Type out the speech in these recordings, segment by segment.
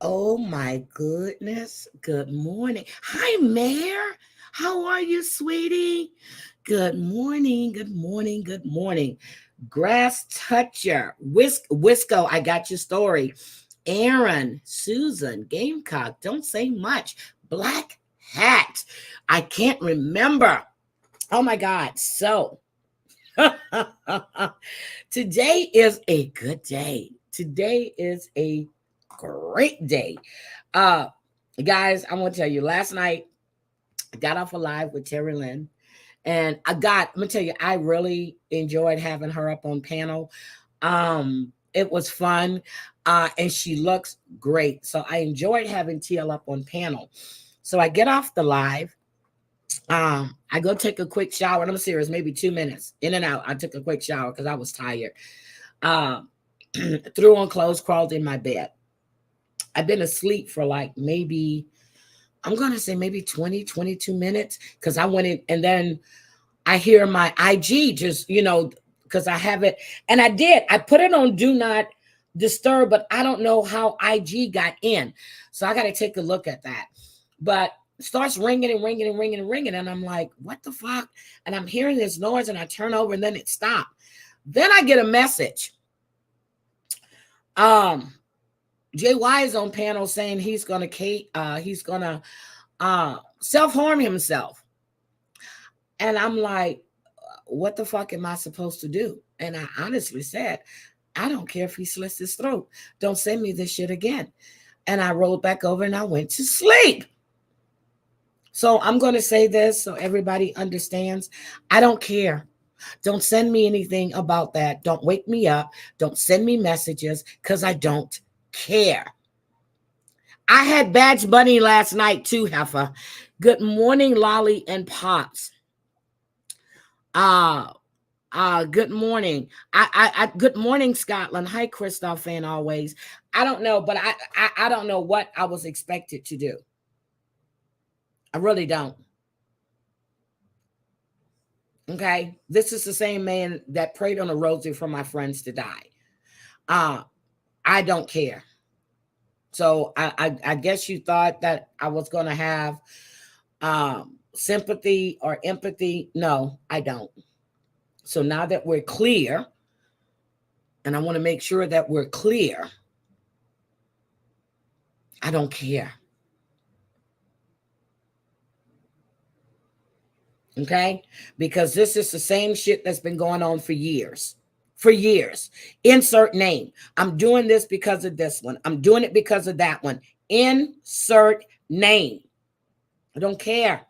Oh my goodness. Good morning. Hi, Mayor. How are you, sweetie? Good morning. Good morning. Good morning. Grass toucher. Wisco, I got your story. Aaron, Susan, Gamecock, don't say much. Black Hat. I can't remember. Oh my God. So today is a good day. Today is a great day. Uh, guys, I'm gonna tell you. Last night, I got off alive with Terry Lynn, and I'm gonna tell you, I really enjoyed having her up on panel. It was fun, and she looks great. So I enjoyed having TL up on panel. So I get off the live. I go take a quick shower, and I'm serious, maybe 2 minutes in and out. I took a quick shower because I was tired. Um, threw on clothes, crawled in my bed. I've been asleep for like maybe, I'm going to say maybe 20, 22 minutes because I went in and then I hear my IG just, because I have it. And I put it on do not disturb, but I don't know how IG got in. So I got to take a look at that. But it starts ringing and ringing and ringing and ringing. And I'm like, what the fuck? And I'm hearing this noise and I turn over and then it stopped. Then I get a message. JY is on panel saying he's gonna self-harm himself. And I'm like, what the fuck am I supposed to do? And I honestly said, I don't care if he slits his throat. Don't send me this shit again. And I rolled back over and I went to sleep. So I'm going to say this so everybody understands. I don't care. Don't send me anything about that. Don't wake me up. Don't send me messages because I don't care. I had Badge Bunny last night too, Heifer. Good morning, Lolly and Pops. Good morning. Good morning, Scotland. Hi, Christoph fan always. I don't know, but I don't know what I was expected to do. I really don't. Okay. This is the same man that prayed on a rosary for my friends to die. I don't care. So I guess you thought that I was gonna have sympathy or empathy. No, I don't. So now that we're clear, and I want to make sure that we're clear, I don't care. Okay? Because this is the same shit that's been going on for years. For years. Insert name. I'm doing this because of this one. I'm doing it because of that one. Insert name. I don't care.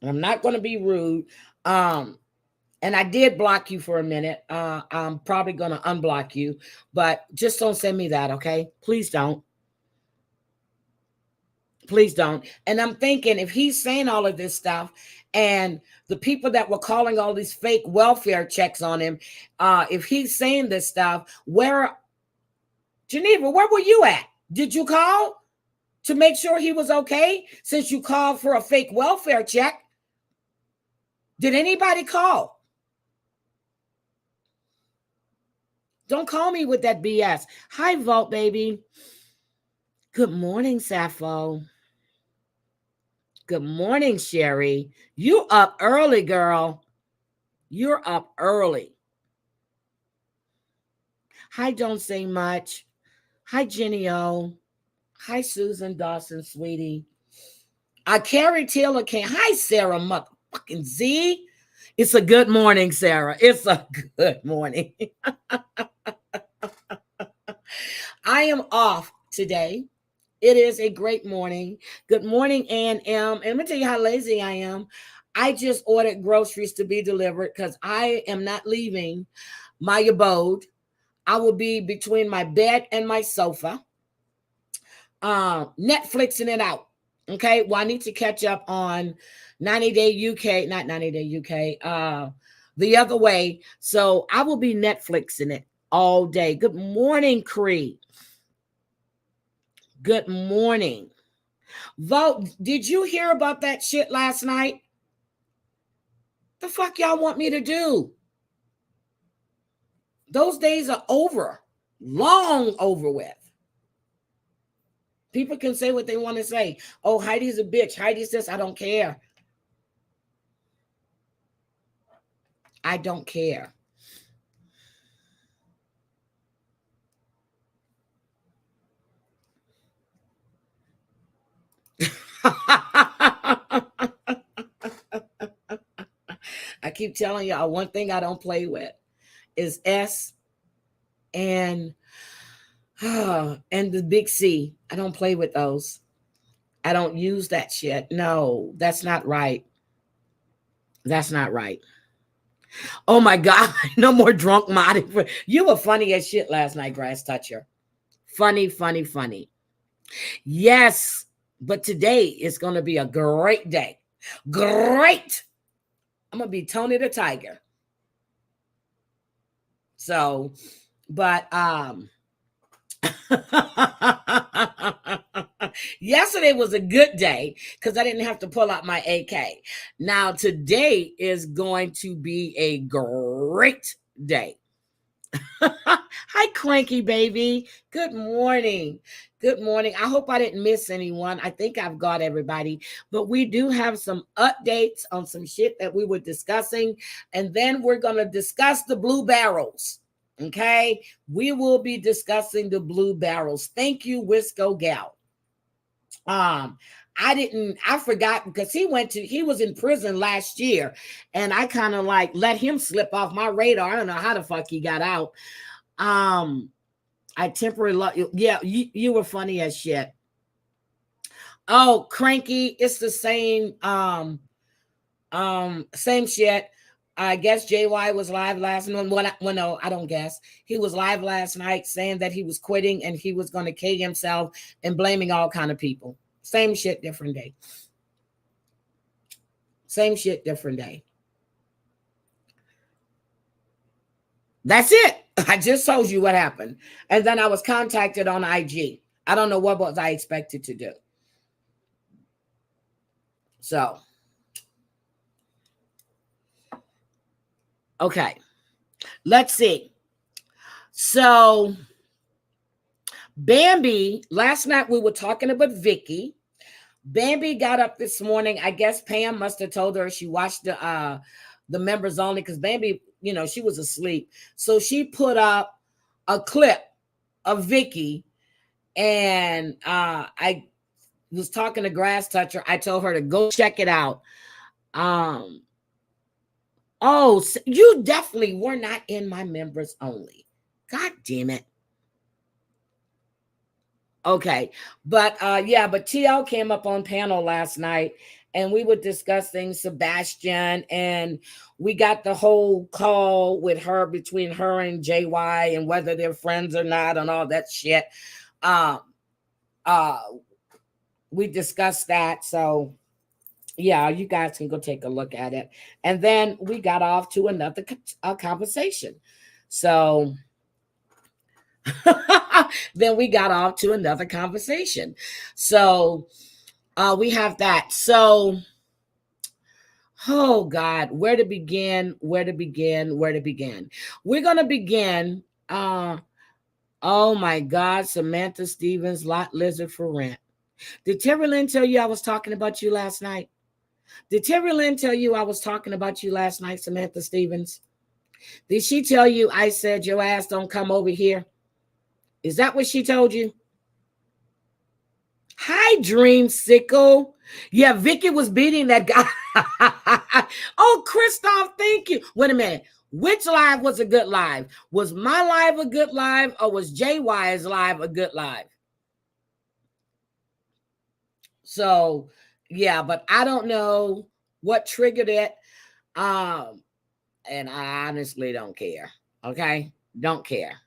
I'm not going to be rude. And I did block you for a minute. I'm probably going to unblock you, but just don't send me that, okay? Please don't. Please don't. And I'm thinking if he's saying all of this stuff and the people that were calling all these fake welfare checks on him, if he's saying this stuff, Geneva, where were you at? Did you call to make sure he was okay since you called for a fake welfare check? Did anybody call? Don't call me with that BS. Hi, Vault, baby. Good morning, Sappho. Good morning, Sherry. You up early, girl. You're up early. Hi, don't say much. Hi, Jenny O. Hi, Susan Dawson, sweetie. Carrie Taylor came. Hi, Sarah motherfucking Z. It's a good morning, Sarah. It's a good morning. I am off today. It is a great morning. Good morning, Ann M. And let me tell you how lazy I am. I just ordered groceries to be delivered because I am not leaving my abode. I will be between my bed and my sofa, Netflixing it out. Okay. Well, I need to catch up on 90 Day UK, not 90 Day UK, the other way. So I will be Netflixing it all day. Good morning, Cree. Good morning. Vote. Did you hear about that shit last night? The fuck y'all want me to do? Those days are over. Long over with. People can say what they want to say. Oh, Heidi's a bitch. Heidi's this. I don't care. I don't care. I keep telling y'all, one thing I don't play with is S and and the big C. I don't play with those. I don't use that shit. No, that's not right. That's not right. Oh my God. No more drunk modding. You were funny as shit last night, Grass Toucher. Funny, funny, funny. Yes, but today is going to be a great day. Great. I'm going to be Tony the Tiger. So, but yesterday was a good day because I didn't have to pull out my AK. Now today is going to be a great day. Hi, Cranky Baby. Good morning. Good morning. I hope I didn't miss anyone. I think I've got everybody, but we do have some updates on some shit that we were discussing, and then we're going to discuss the blue barrels. Okay, we will be discussing the blue barrels. Thank you, Wisco Gal. I forgot because he was in prison last year, and I kind of like let him slip off my radar. I don't know how the fuck he got out. I temporarily you were funny as shit. Oh, Cranky, it's the same same shit. I guess JY was live last night. Well, no, I don't guess. He was live last night saying that he was quitting and he was going to kill himself and blaming all kind of people. Same shit, different day. Same shit, different day. That's it. I just told you what happened. And then I was contacted on IG. I don't know what was I expected to do. So, okay. Let's see. So, Bambi, last night we were talking about Vicky. Bambi got up this morning. I guess Pam must have told her she watched the members only because Bambi, she was asleep. So she put up a clip of Vicky, and I was talking to Grass Toucher. I told her to go check it out. Oh, so you definitely were not in my members only. God damn it. Okay. But but TL came up on panel last night and we were discussing Sebastian, and we got the whole call with her between her and JY and whether they're friends or not and all that shit. We discussed that. So yeah, you guys can go take a look at it. And then we got off to another conversation. So then we got off to another conversation. So we have that. So, oh God, where to begin? We're going to begin. Oh my God, Samantha Stevens, Lot Lizard for rent. Did Terry Lynn tell you I was talking about you last night? Did Terry Lynn tell you I was talking about you last night, Samantha Stevens? Did she tell you I said your ass don't come over here? Is that what she told you? Hi, Dreamsicle. Yeah, Vicky was beating that guy. Oh, Christoph, thank you. Wait a minute. Which live was a good live? Was my live a good live, or was JY's live a good live? So, yeah, but I don't know what triggered it. And I honestly don't care. Okay? Don't care.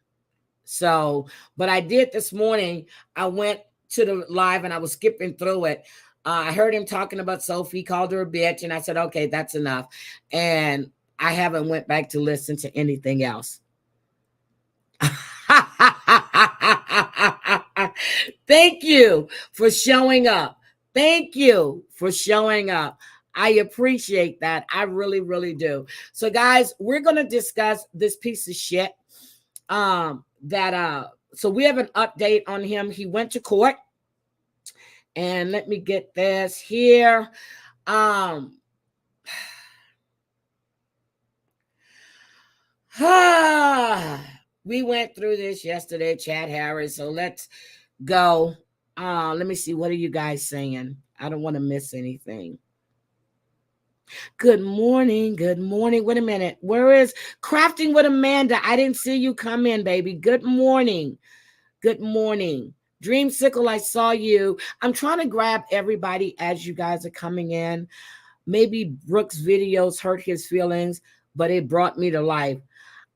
So, but I did this morning. I went to the live and I was skipping through it. I heard him talking about Sophie, called her a bitch, and I said, okay, that's enough. And I haven't went back to listen to anything else. Thank you for showing up. Thank you for showing up. I appreciate that. I really, really do. So, guys, we're going to discuss this piece of shit. So we have an update on him. He went to court. And let me get this here. Um, we went through this yesterday, Chad Harris. So let's go. Let me see. What are you guys saying? I don't want to miss anything. Good morning. Good morning. Wait a minute. Where is Crafting with Amanda? I didn't see you come in, baby. Good morning. Good morning. Dreamsicle, I saw you. I'm trying to grab everybody as you guys are coming in. Maybe Brooks' videos hurt his feelings, but it brought me to life.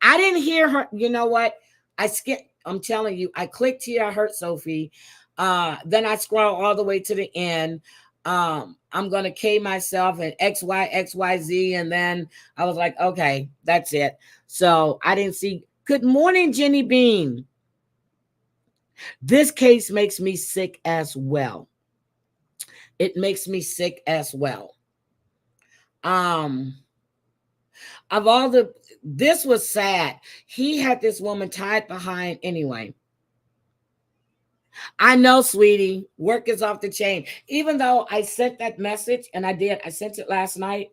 I didn't hear her. You know what? I skipped. I'm telling you, I clicked here. I heard Sophie. Then I scroll all the way to the end. I'm gonna K myself and XYXYZ, and then I was like, okay, that's it. So I didn't see. Good morning, Jenny Bean. This case makes me sick as well. It makes me sick as well. Of all the, this was sad. He had this woman tied behind anyway. I know, sweetie, work is off the chain. Even though I sent that message, and I sent it last night.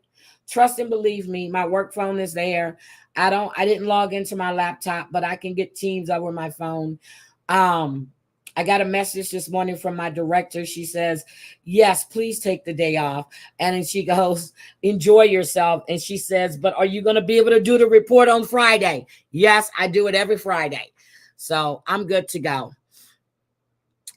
Trust and believe me, my work phone is there. I didn't log into my laptop, but I can get Teams over my phone. I got a message this morning from my director. She says, yes, please take the day off. And then she goes, enjoy yourself. And she says, but are you going to be able to do the report on Friday? Yes, I do it every Friday. So I'm good to go.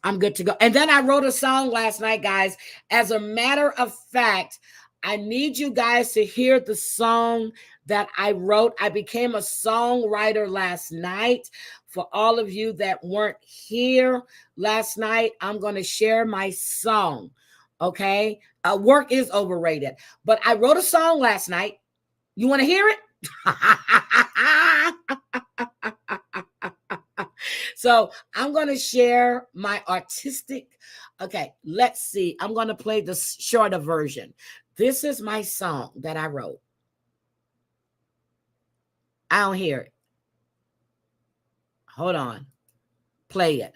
I'm good to go. And then I wrote a song last night, guys. As a matter of fact, I need you guys to hear the song that I wrote. I became a songwriter last night. For all of you that weren't here last night, I'm going to share my song. Okay. Work is overrated, but I wrote a song last night. You want to hear it? So I'm going to share my artistic. Okay, let's see. I'm going to play the shorter version. This is my song that I wrote. I don't hear it. Hold on. Play it.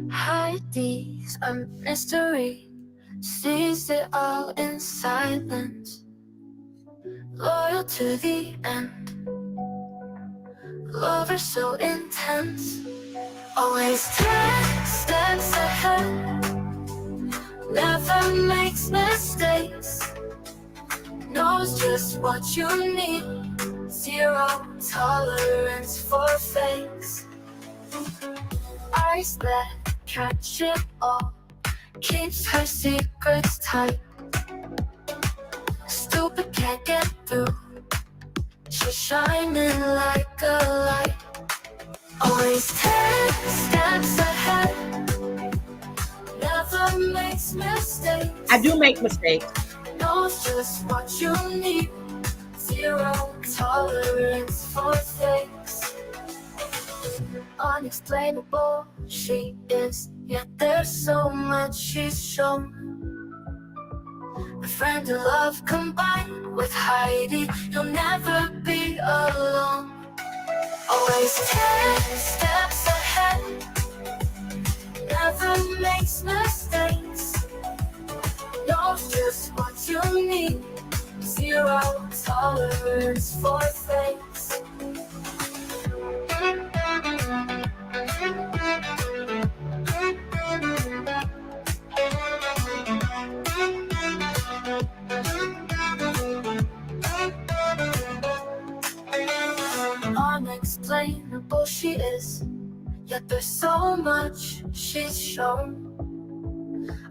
Heidi's a mystery, sees it all in silence. Loyal to the end, lover so intense. Always 10 steps ahead, never makes mistakes. Knows just what you need, zero tolerance for fakes. Eyes that catch it all, keeps her secrets tight. Stupid can't get through, she's shining like a light. Always 10 steps ahead, never makes mistakes. I do make mistakes. Knows just what you need, zero tolerance for fakes. Unexplainable she is, yet there's so much she's shown. A friend and love combined with Heidi, you'll never be alone. Always 10 steps ahead, never makes mistakes. Knows just what you need, zero tolerance for fakes. Unexplainable she is, yet there's so much she's shown.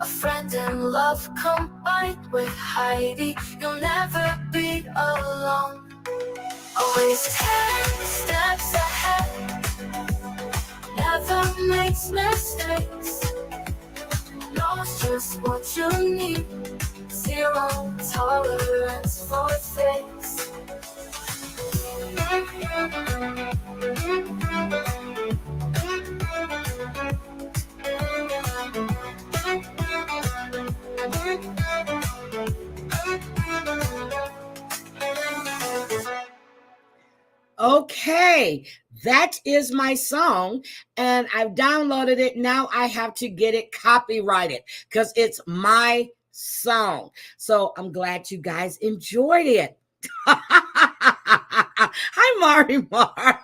A friend and love combined with Heidi, you'll never be alone. Always 10 steps ahead, never makes mistakes. Knows just what you need, zero tolerance for fakes. Okay, That is my song, and I've downloaded it. Now I have to get it copyrighted because it's my song. So I'm glad you guys enjoyed it. Hi, Mari Mar.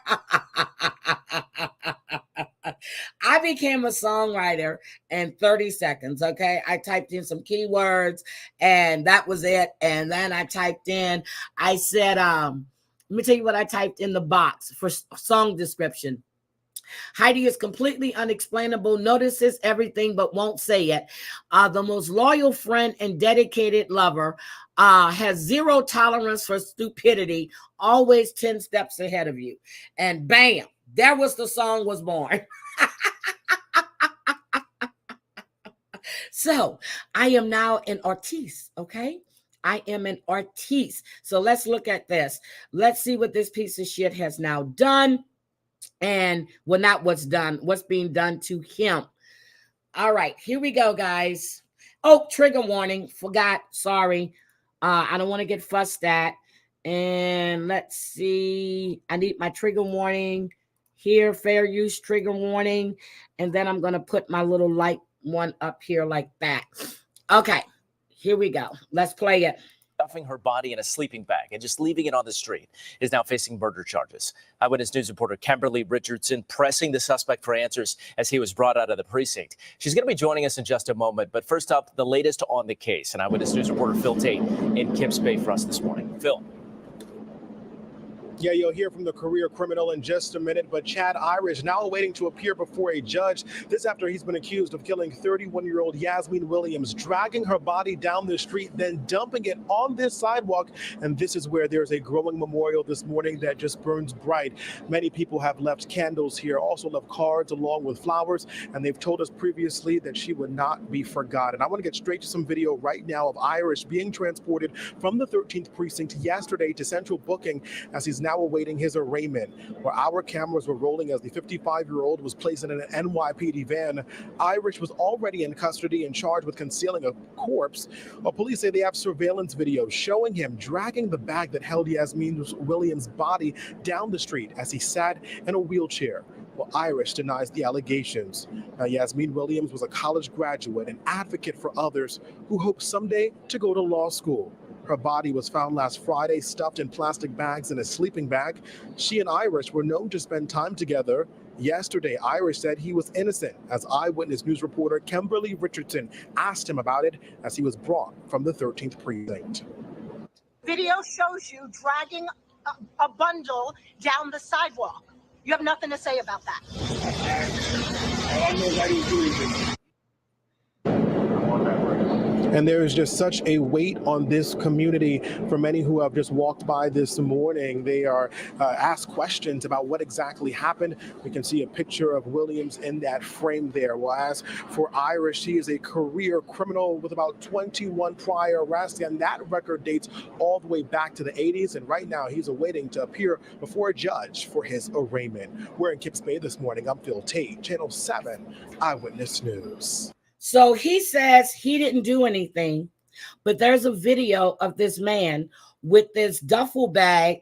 I became a songwriter in 30 seconds. Okay. I typed in some keywords and that was it. And then I typed in, I said, let me tell you what I typed in the box for song description. Heidi is completely unexplainable, notices everything but won't say it. The most loyal friend and dedicated lover, has zero tolerance for stupidity, always 10 steps ahead of you. And bam, there was the song was born. So I am now an artiste, okay? I am an artiste. So let's look at this. Let's see what this piece of shit has now done. And well, not what's done, what's being done to him. All right, here we go, guys. Oh, trigger warning. Forgot. Sorry. I don't want to get fussed at. And let's see. I need my trigger warning here. Fair use trigger warning. And then I'm going to put my little light one up here like that. Okay, here we go. Let's play it. Stuffing her body in a sleeping bag and just leaving it on the street, is now facing murder charges. Eyewitness News reporter Kimberly Richardson pressing the suspect for answers as he was brought out of the precinct. She's going to be joining us in just a moment, but first up, the latest on the case. And Eyewitness News reporter Phil Tate in Kips Bay for us this morning. Phil. Yeah, you'll hear from the career criminal in just a minute, but Chad Irish now awaiting to appear before a judge. This after he's been accused of killing 31-year-old Yazmeen Williams, dragging her body down the street, then dumping it on this sidewalk. And this is where there's a growing memorial this morning that just burns bright. Many people have left candles here, also left cards along with flowers, and they've told us previously that she would not be forgotten. I want to get straight to some video right now of Irish being transported from the 13th precinct yesterday to central booking as he's now awaiting his arraignment, where our cameras were rolling as the 55-year-old was placed in an NYPD van. Irish was already in custody and charged with concealing a corpse. Well, police say they have surveillance video showing him dragging the bag that held Yazmeen Williams' body down the street as he sat in a wheelchair. Well, Irish denies the allegations. Now, Yazmeen Williams was a college graduate and advocate for others who hope someday to go to law school. Her body was found last Friday, stuffed in plastic bags in a sleeping bag. She and Irish were known to spend time together. Yesterday, Irish said he was innocent, as Eyewitness News reporter Kimberly Richardson asked him about it as he was brought from the 13th precinct. Video shows you dragging a bundle down the sidewalk. You have nothing to say about that. I don't know why you do anything. And there is just such a weight on this community for many who have just walked by this morning. They are asked questions about what exactly happened. We can see a picture of Williams in that frame there. Well, as for Irish, he is a career criminal with about 21 prior arrests, and that record dates all the way back to the 80s. And right now, he's awaiting to appear before a judge for his arraignment. We're in Kips Bay this morning. I'm Phil Tate, Channel 7 Eyewitness News. So he says he didn't do anything, but there's a video of this man with this duffel bag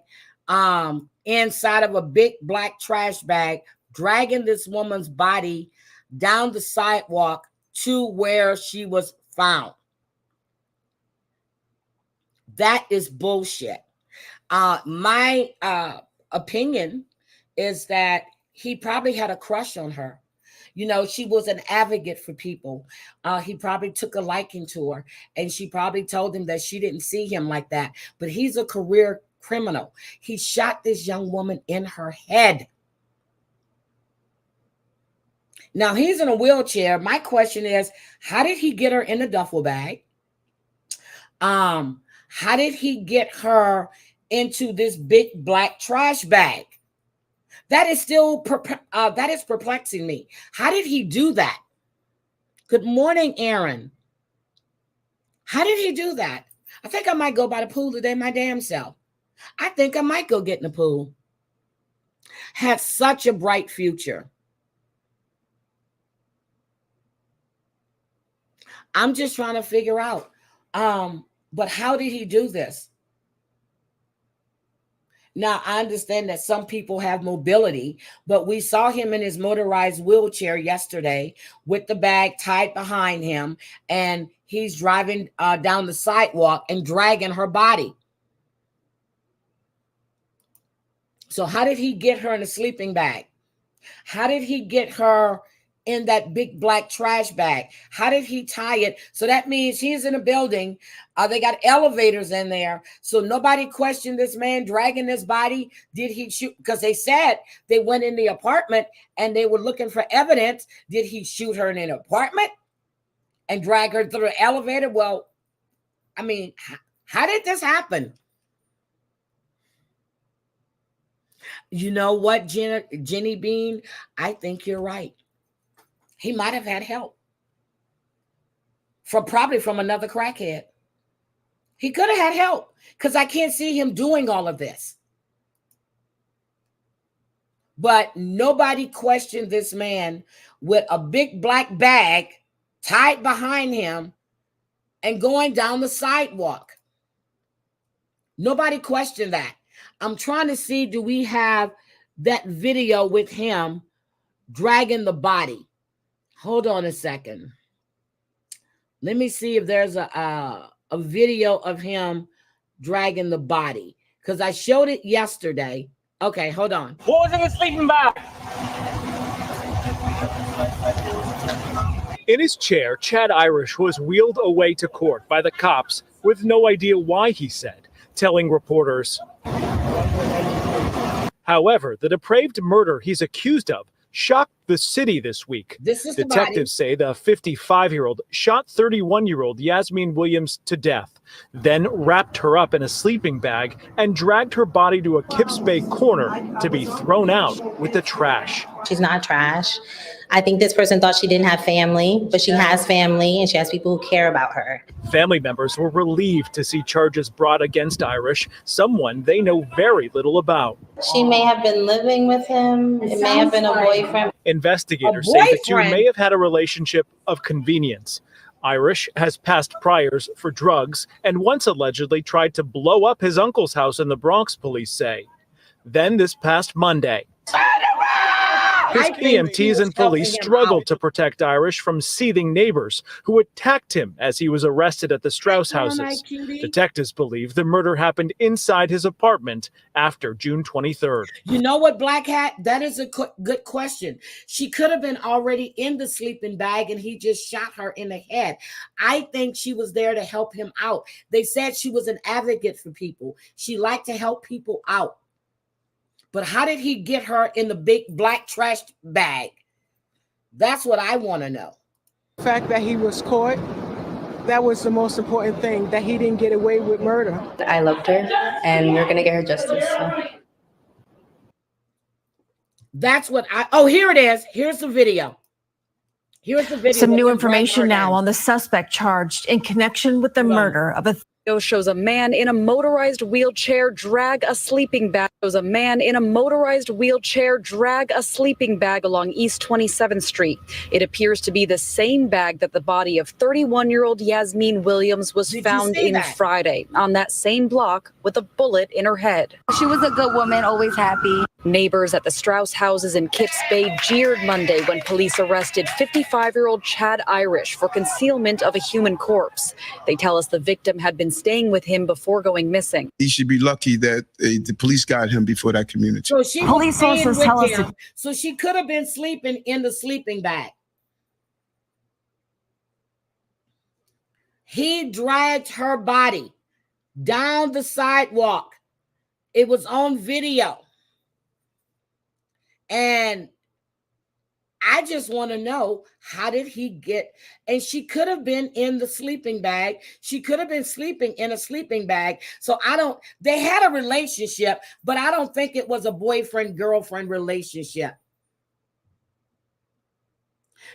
inside of a big black trash bag, dragging this woman's body down the sidewalk to where she was found. That is bullshit. My opinion is that he probably had a crush on her. You know, she was an advocate for people. He probably took a liking to her, and she probably told him that she didn't see him like that. But he's a career criminal. He shot this young woman in her head. Now, he's in a wheelchair. My question is, how did he get her in a duffel bag? How did he get her into this big black trash bag? That is still that is perplexing me. How did he do that? Good morning, Aaron. How did he do that? I think I might go by the pool today, my damn self. I think I might go get in the pool. Had such a bright future. I'm just trying to figure out. But how did he do this? Now, I understand that some people have mobility, but we saw him in his motorized wheelchair yesterday with the bag tied behind him, and he's driving down the sidewalk and dragging her body. So how did he get her in a sleeping bag? How did he get her in that big black trash bag? How did he tie it? So that means he's in a building. They got elevators in there. So nobody questioned this man dragging this body. Did he shoot? Because they said they went in the apartment and they were looking for evidence. Did he shoot her in an apartment and drag her through the elevator? Well, I mean, how did this happen? You know what, Jenny Bean? I think you're right. He might have had help probably from another crackhead. He could have had help because I can't see him doing all of this. But nobody questioned this man with a big black bag tied behind him and going down the sidewalk. Nobody questioned that. I'm trying to see, do we have that video with him dragging the body? Hold on a second. Let me see if there's a video of him dragging the body, because I showed it yesterday. Okay, hold on. What was in the sleeping bag? In his chair, Chad Irish was wheeled away to court by the cops with no idea why, he said, telling reporters. However, the depraved murder he's accused of shocked the city this week. Detectives say the 55-year-old shot 31-year-old Yazmeen Williams to death, then wrapped her up in a sleeping bag and dragged her body to a Kips Bay corner to be thrown out with the trash. She's not trash. I think this person thought she didn't have family, but she has family and she has people who care about her. Family members were relieved to see charges brought against Irish, someone they know very little about. She may have been living with him. It may have been a boyfriend. Investigators say the two may have had a relationship of convenience. Irish has past priors for drugs and once allegedly tried to blow up his uncle's house in the Bronx, police say. Then this past Monday, his EMTs and police struggled to protect Irish from seething neighbors who attacked him as he was arrested at the Strauss houses. Detectives believe the murder happened inside his apartment after June 23rd. You know what, Black Hat? That is a good question. She could have been already in the sleeping bag and he just shot her in the head. I think she was there to help him out. They said she was an advocate for people. She liked to help people out. But how did he get her in the big black trash bag? That's what I want to know. The fact that he was caught, that was the most important thing, that he didn't get away with murder. I loved her, and we're going to get her justice. So. That's what oh, here it is. Here's the video. Here's the video. Some new information now on the suspect charged in connection with the murder of a shows a man in a motorized wheelchair drag a sleeping bag. Shows a man in a motorized wheelchair drag a sleeping bag along East 27th Street. It appears to be the same bag that the body of 31-year-old Yazmeen Williams was found in Friday on that same block with a bullet in her head. She was a good woman, always happy. Neighbors at the Strauss houses in Kips Bay jeered Monday when police arrested 55-year-old Chad Irish for concealment of a human corpse. They tell us the victim had been staying with him before going missing. He should be lucky that the police got him before that community. So she police sources tell us so she could have been sleeping in the sleeping bag. He dragged her body down the sidewalk. It was on video. And I just want to know, how did he get, and she could have been in the sleeping bag. She could have been sleeping in a sleeping bag. So they had a relationship, but I don't think it was a boyfriend-girlfriend relationship.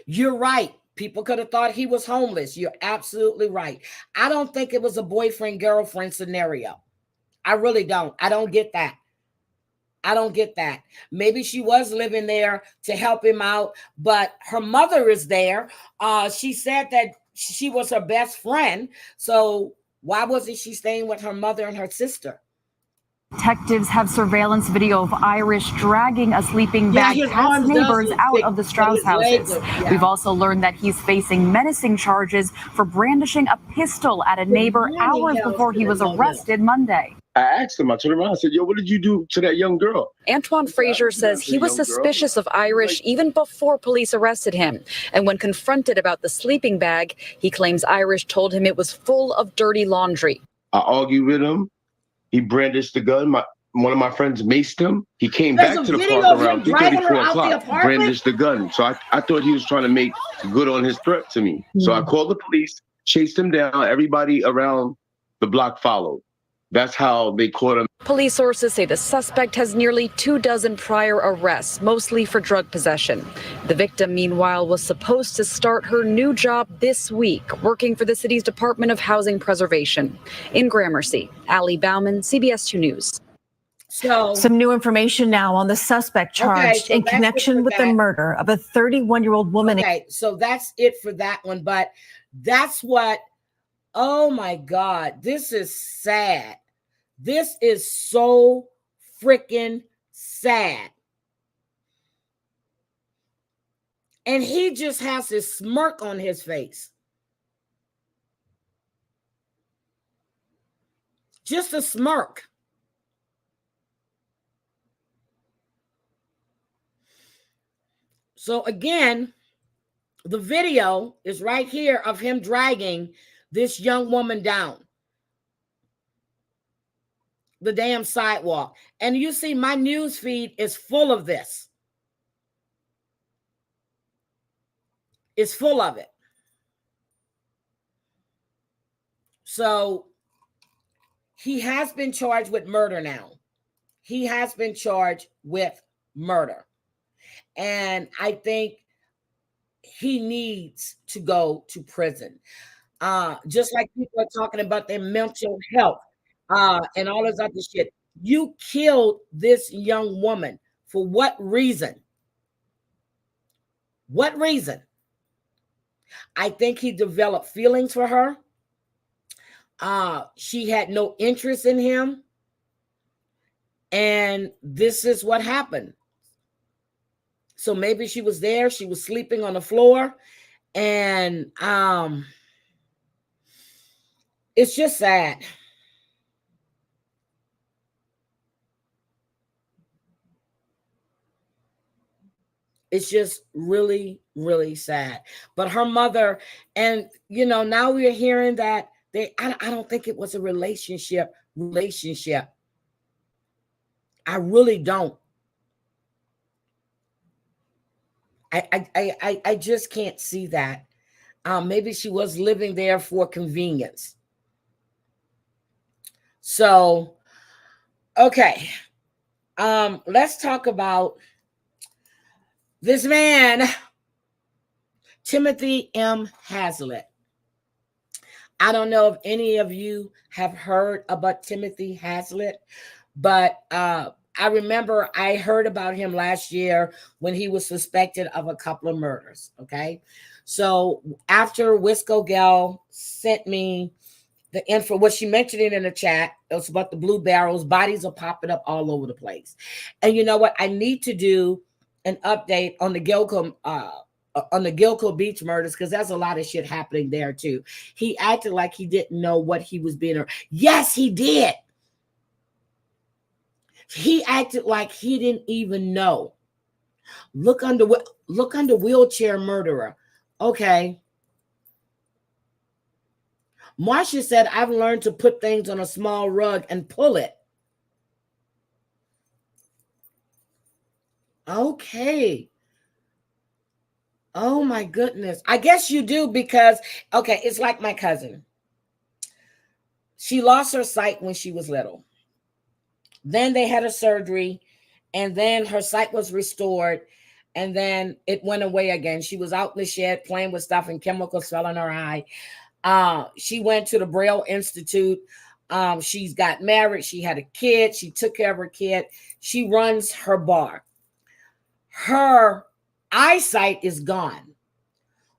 You're right. People could have thought he was homeless. You're absolutely right. I don't think it was a boyfriend-girlfriend scenario. I really don't. I don't get that. I don't get that. Maybe she was living there to help him out, but her mother is there. She said that she was her best friend. So why wasn't she staying with her mother and her sister? Detectives have surveillance video of Irish dragging a sleeping bag past neighbors out of the Strauss houses. We've also learned that he's facing menacing charges for brandishing a pistol at a neighbor hours before he was arrested Monday. I asked him, I turned around, I said, yo, what did you do to that young girl? Antoine Frazier says he was suspicious of Irish even before police arrested him. And when confronted about the sleeping bag, he claims Irish told him it was full of dirty laundry. I argued with him. He brandished the gun. One of my friends maced him. He came back to the park around 3:30, 4 o'clock, brandished the gun. So I thought he was trying to make good on his threat to me. So I called the police, chased him down. Everybody around the block followed. That's how they caught him. Police sources say the suspect has nearly 24 prior arrests, mostly for drug possession. The victim, meanwhile, was supposed to start her new job this week, working for the city's Department of Housing Preservation. In Gramercy, Allie Bauman, CBS 2 News. So, some new information now on the suspect charged in connection with the murder of a 31-year-old woman. Okay, so that's it for that one. But that's what, oh my God, this is sad. This is so freaking sad. And he just has this smirk on his face. Just a smirk. So again, the video is right here of him dragging this young woman down the damn sidewalk. And you see my news feed is full of this. It's full of it. So he has been charged with murder now. He has been charged with murder. And I think he needs to go to prison. Just like people are talking about their mental health and all this other shit. You killed this young woman for what reason? What reason? I think he developed feelings for her. She had no interest in him. And this is what happened. So maybe she was there. She was sleeping on the floor. And it's just sad. It's just really, really sad. But her mother, and you know, now we're hearing that I don't think it was a relationship. I really don't. I just can't see that. Maybe she was living there for convenience. So, okay. Let's talk about this man, Timothy M. Haslett. I don't know if any of you have heard about Timothy Haslett, but I remember I heard about him last year when he was suspected of a couple of murders, okay? So after Wisco Gal sent me the info, what she mentioned it in the chat, it was about the blue barrels, bodies are popping up all over the place. And you know what? I need to do an update on the Gilco Beach murders, because there's a lot of shit happening there too. He acted like he didn't know what he was being. Yes, he did. He acted like he didn't even know. Look under wheelchair murderer. Okay. Marcia said, I've learned to put things on a small rug and pull it. Okay. Oh my goodness. I guess you do, because, okay, it's like my cousin. She lost her sight when she was little. Then they had a surgery, and then her sight was restored, and then it went away again. She was out in the shed playing with stuff, and chemicals fell in her eye. She went to the Braille Institute. She's got married. She had a kid. She took care of her kid. She runs her bar. Her eyesight is gone,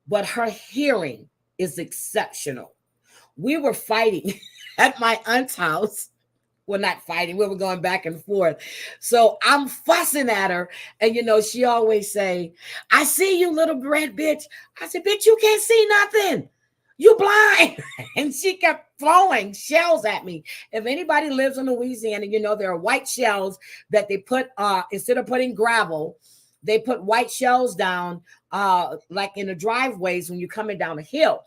but her hearing is exceptional. We were fighting at my aunt's house We're not fighting. We were going back and forth. So I'm fussing at her. And, she always say, I see you, little red bitch. I said, bitch, you can't see nothing. You blind. And she kept throwing shells at me. If anybody lives in Louisiana, there are white shells that they put, instead of putting gravel, they put white shells down, like in the driveways when you're coming down a hill.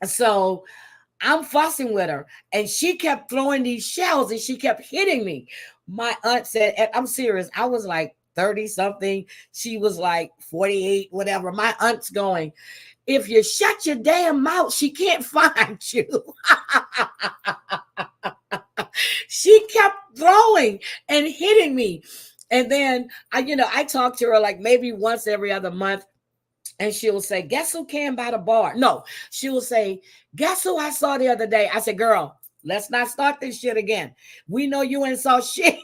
So I'm fussing with her, and she kept throwing these shells, and she kept hitting me. My aunt said, and I'm serious, I was like 30 something. She was like 48, whatever. My aunt's going, if you shut your damn mouth, she can't find you. She kept throwing and hitting me. And then I talk to her like maybe once every other month. And she will say, guess who came by the bar? No, she will say, guess who I saw the other day? I said, girl, let's not start this shit again. We know you ain't saw shit.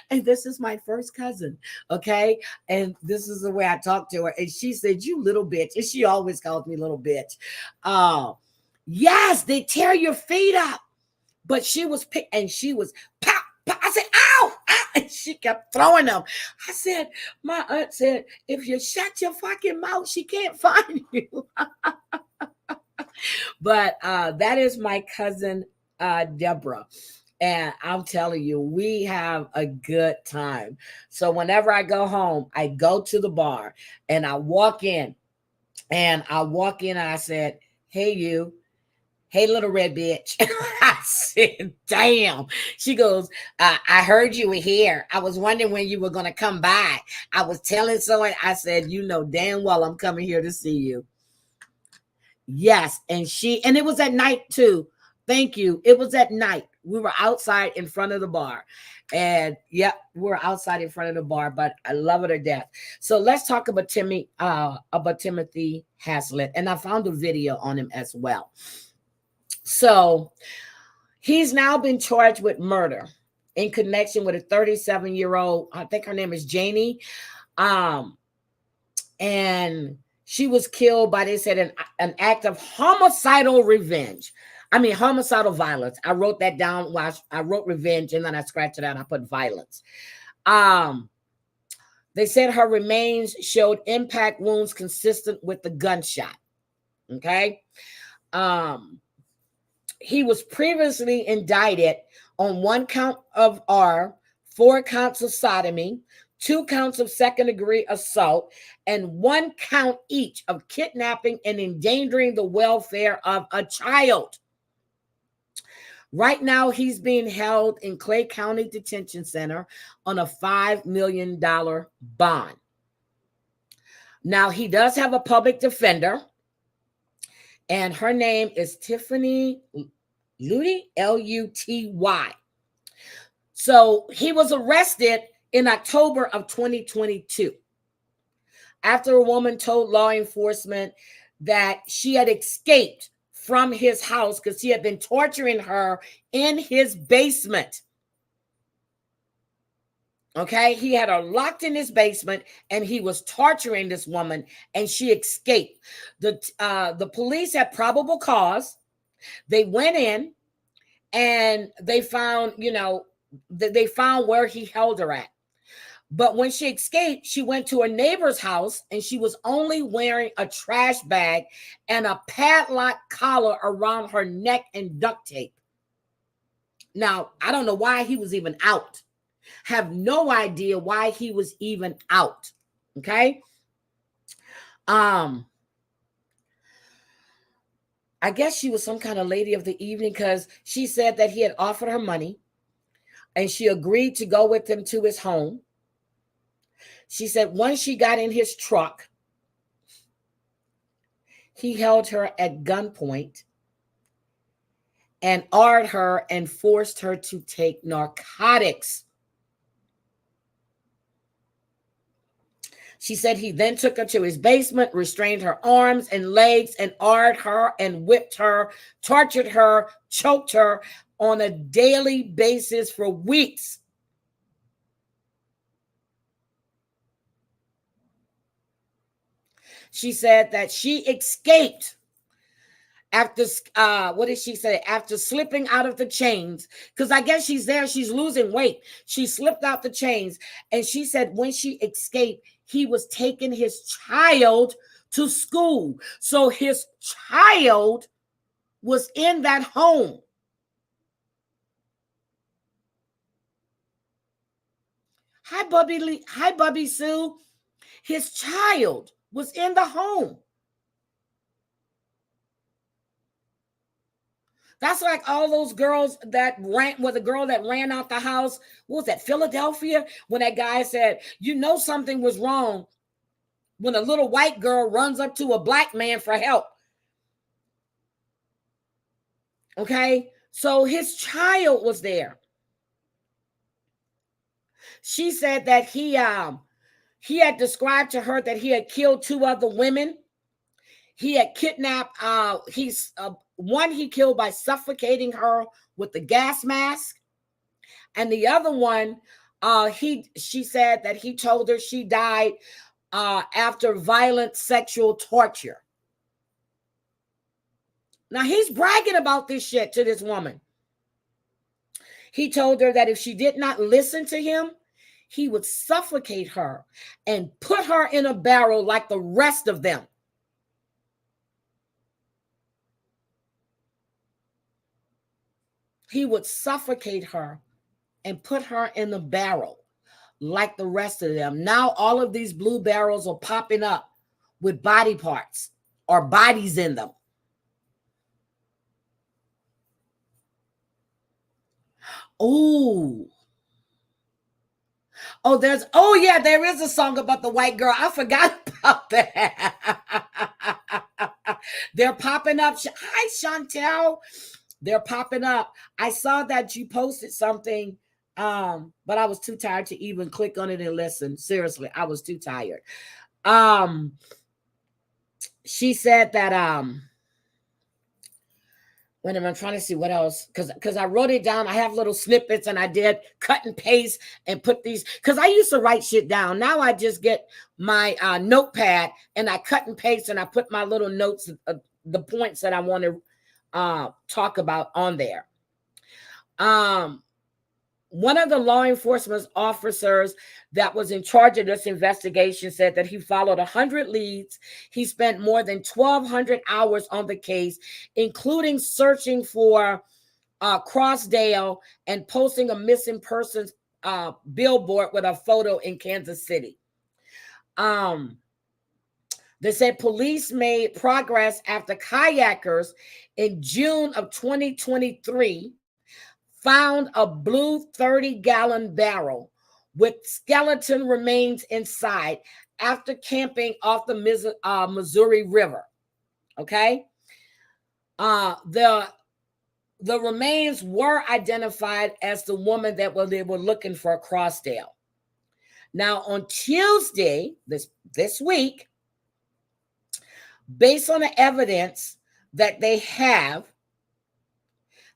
And this is my first cousin, okay? And this is the way I talk to her. And she said, you little bitch. And she always calls me little bitch. Yes, they tear your feet up. But she was picked, and she was pop, pop. I said, ow, ow. And she kept throwing them. I said, my aunt said, if you shut your fucking mouth, she can't find you. But that is my cousin, Deborah. And I'm telling you, we have a good time. So whenever I go home, I go to the bar and I walk in. And I said, hey, you. Hey, little red bitch. I said, damn. She goes, I heard you were here. I was wondering when you were going to come by. I was telling someone, I said, you know damn well I'm coming here to see you. Yes. And it was at night too. Thank you. It was at night. We were outside in front of the bar. And yeah, we were outside in front of the bar, but I love her to death. So let's talk about Timothy Haslett. And I found a video on him as well. So he's now been charged with murder in connection with a 37-year-old, I think her name is Janie. And she was killed by, they said, an act of homicidal revenge. I mean, homicidal violence. I wrote that down. I wrote revenge, and then I scratched it out. I put violence. They said her remains showed impact wounds consistent with the gunshot. Okay. He was previously indicted on 1 count of R, 4 counts of sodomy, 2 counts of second-degree assault, and 1 count each of kidnapping and endangering the welfare of a child. Right now, he's being held in Clay County Detention Center on a $5 million bond. Now, he does have a public defender, and her name is Tiffany Luty, Luty. So he was arrested in October of 2022 after a woman told law enforcement that she had escaped from his house because he had been torturing her in his basement. Okay, he had her locked in his basement and he was torturing this woman and she escaped. The police had probable cause. They went in and they found, they found where he held her at. But when she escaped, she went to a neighbor's house and she was only wearing a trash bag and a padlock collar around her neck and duct tape. Now, I don't know why he was even out. Have no idea why he was even out. Okay. I guess she was some kind of lady of the evening because she said that he had offered her money and she agreed to go with him to his home. She said once she got in his truck, he held her at gunpoint and arred her and forced her to take narcotics. She said he then took her to his basement, restrained her arms and legs, and arred her and whipped her, tortured her, choked her on a daily basis for weeks. She said that she escaped after what did she say? After slipping out of the chains, because I guess she's there, she's losing weight. She slipped out the chains, and she said when she escaped, he was taking his child to school. So his child was in that home. Hi, Bubby Lee. Hi, Bubby Sue. His child was in the home. That's like all those girls that ran, well, the girl that ran out the house, what was that, Philadelphia? When that guy said, you know something was wrong when a little white girl runs up to a black man for help. Okay, so his child was there. She said that he had described to her that he had killed 2 other women. He had kidnapped, one he killed by suffocating her with the gas mask. And the other one, she said that he told her she died after violent sexual torture. Now he's bragging about this shit to this woman. He told her that if she did not listen to him, he would suffocate her and put her in a barrel like the rest of them. He would suffocate her and put her in the barrel like the rest of them. Now all of these blue barrels are popping up with body parts or bodies in them. Oh, yeah, there is a song about the white girl. I forgot about that. They're popping up. Hi, Chantel. They're popping up. I saw that you posted something, but I was too tired to even click on it and listen. Seriously, I was too tired. She said that, wait a minute, I'm trying to see what else, because I wrote it down. I have little snippets, and I did cut and paste and put these, because I used to write shit down. Now I just get my notepad, and I cut and paste, and I put my little notes, the points that I want to talk about on there. One of the law enforcement officers that was in charge of this investigation said that he followed 100 leads. He spent more than 1,200 hours on the case, including searching for Crossdale and posting a missing persons billboard with a photo in Kansas City. They said police made progress after kayakers in June of 2023 found a blue 30-gallon barrel with skeleton remains inside after camping off the Missouri River. Okay. The remains were identified as the woman that they were looking for, Crossdale. Now on Tuesday, this week, based on the evidence that they have,